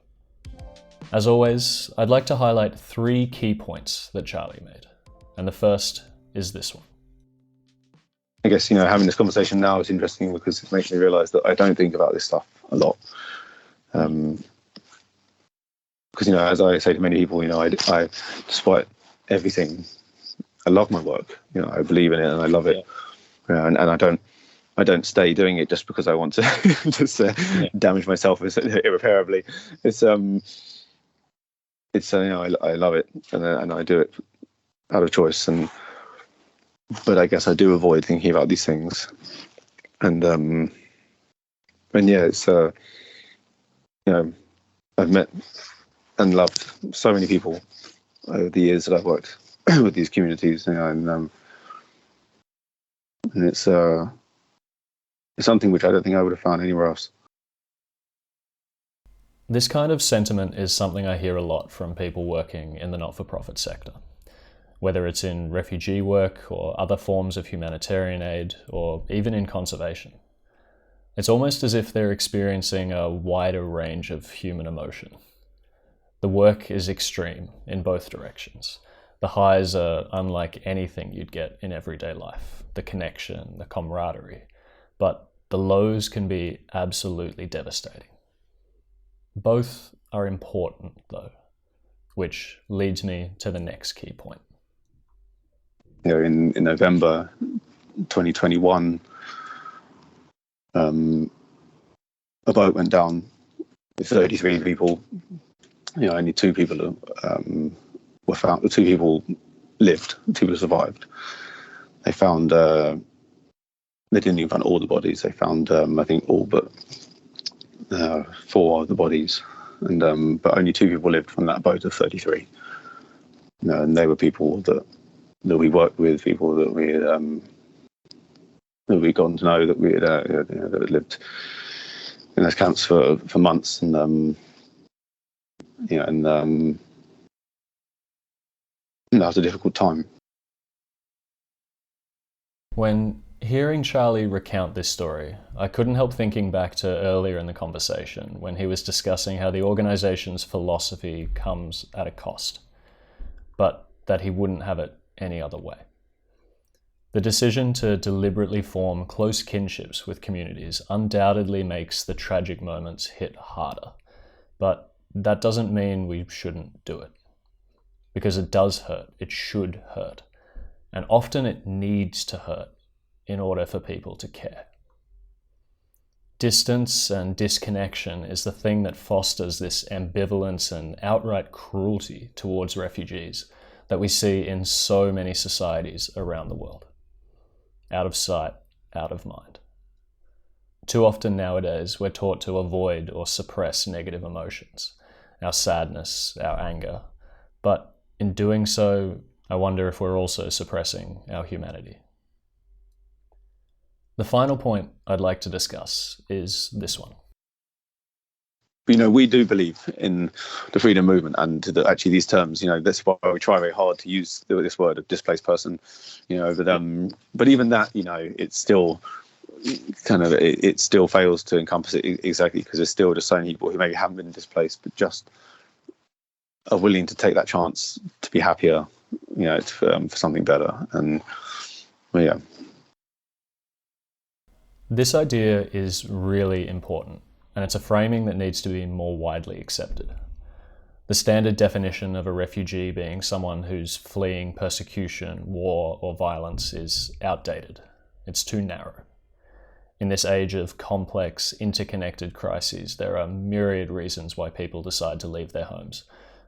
Speaker 2: As always, I'd like to highlight 3 key points that Charlie made, and the first is this one.
Speaker 1: I guess, having this conversation now is interesting because it makes me realise that I don't think about this stuff a lot. Because, as I say to many people, I despite everything, I love my work. I believe in it and I love it. Yeah. And I don't stay doing it just because I want to just damage myself irreparably. I love it and I do it out of choice. But I guess I do avoid thinking about these things. And it's I've met and loved so many people over the years that I've worked with these communities, and it's something which I don't think I would have found anywhere else.
Speaker 2: This kind of sentiment is something I hear a lot from people working in the not-for-profit sector, whether it's in refugee work or other forms of humanitarian aid or even in conservation. It's almost as if they're experiencing a wider range of human emotion. The work is extreme in both directions. The highs are unlike anything you'd get in everyday life, the connection, the camaraderie, but the lows can be absolutely devastating. Both are important, though, which leads me to the next key point.
Speaker 1: In November 2021, a boat went down with 33 people. Only 2 people were found. 2 people lived. 2 people survived. They found. They didn't even find all the bodies. They found, I think, all but 4 of the bodies, and but only 2 people lived from that boat of 33. And they were people that we worked with, people that we had gotten to know, that we had that had lived in those camps for months, and that was a difficult time.
Speaker 2: When Hearing Charlie recount this story, I couldn't help thinking back to earlier in the conversation when he was discussing how the organization's philosophy comes at a cost, but that he wouldn't have it any other way. The decision to deliberately form close kinships with communities undoubtedly makes the tragic moments hit harder, but that doesn't mean we shouldn't do it. Because it does hurt, it should hurt, and often it needs to hurt in order for people to care. Distance and disconnection is the thing that fosters this ambivalence and outright cruelty towards refugees that we see in so many societies around the world. Out of sight, out of mind. Too often nowadays, we're taught to avoid or suppress negative emotions, our sadness, our anger, but in doing so, I wonder if we're also suppressing our humanity. The final point I'd like to discuss is this one.
Speaker 1: We do believe in the freedom movement and actually these terms. That's why we try very hard to use this word of displaced person. But even that, it's still it still fails to encompass it exactly, because there's still just so many people who maybe haven't been displaced but just are willing to take that chance to be happier, for something better. And yeah.
Speaker 2: This idea is really important, and it's a framing that needs to be more widely accepted. The standard definition of a refugee being someone who's fleeing persecution, war, or violence is outdated. It's too narrow. In this age of complex, interconnected crises, there are myriad reasons why people decide to leave their homes,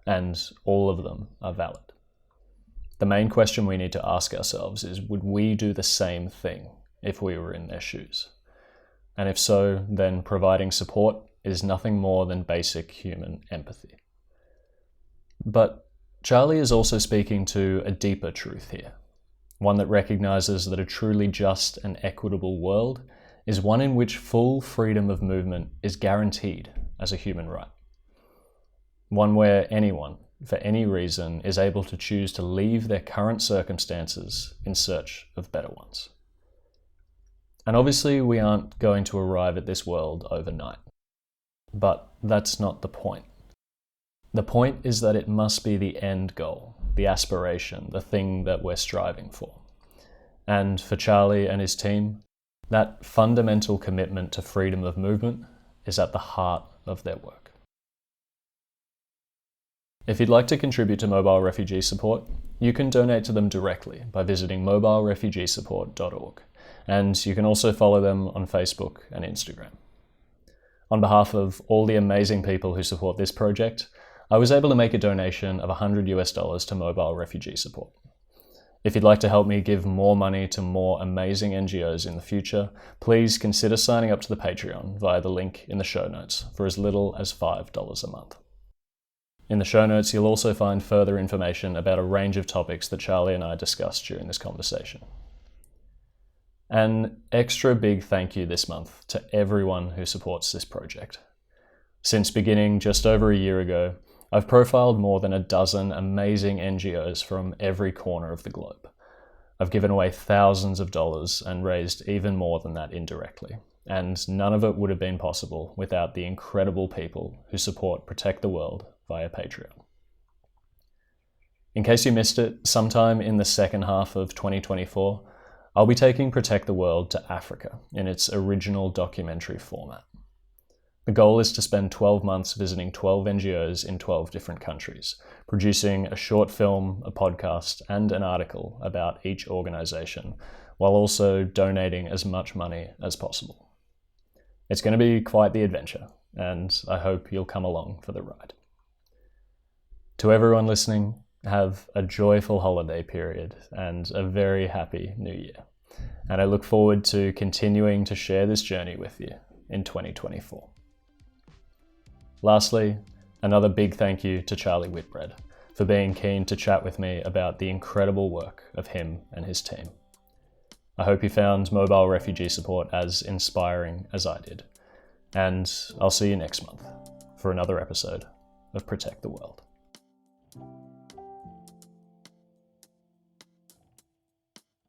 Speaker 2: and all of them are valid. The main question we need to ask ourselves is, would we do the same thing if we were in their shoes? And if so, then providing support is nothing more than basic human empathy. But Charlie is also speaking to a deeper truth here, one that recognizes that a truly just and equitable world is one in which full freedom of movement is guaranteed as a human right. One where anyone, for any reason, is able to choose to leave their current circumstances in search of better ones. And obviously we aren't going to arrive at this world overnight. But that's not the point. The point is that it must be the end goal, the aspiration, the thing that we're striving for. And for Charlie and his team, that fundamental commitment to freedom of movement is at the heart of their work. If you'd like to contribute to Mobile Refugee Support, you can donate to them directly by visiting mobilerefugeesupport.org. And you can also follow them on Facebook and Instagram. On behalf of all the amazing people who support this project, I was able to make a donation of $100 to Mobile Refugee Support. If you'd like to help me give more money to more amazing NGOs in the future, please consider signing up to the Patreon via the link in the show notes for as little as $5 a month. In the show notes, you'll also find further information about a range of topics that Charlie and I discussed during this conversation. An extra big thank you this month to everyone who supports this project. Since beginning just over a year ago, I've profiled more than a dozen amazing NGOs from every corner of the globe. I've given away thousands of dollars and raised even more than that indirectly, and none of it would have been possible without the incredible people who support Protect the World via Patreon. In case you missed it, sometime in the second half of 2024, I'll be taking Protect the World to Africa in its original documentary format. The goal is to spend 12 months visiting 12 NGOs in 12 different countries, producing a short film, a podcast, and an article about each organization, while also donating as much money as possible. It's going to be quite the adventure, and I hope you'll come along for the ride. To everyone listening, have a joyful holiday period and a very happy new year. And I look forward to continuing to share this journey with you in 2024. Lastly, another big thank you to Charlie Whitbread for being keen to chat with me about the incredible work of him and his team. I hope you found Mobile Refugee Support as inspiring as I did. And I'll see you next month for another episode of Protect the World.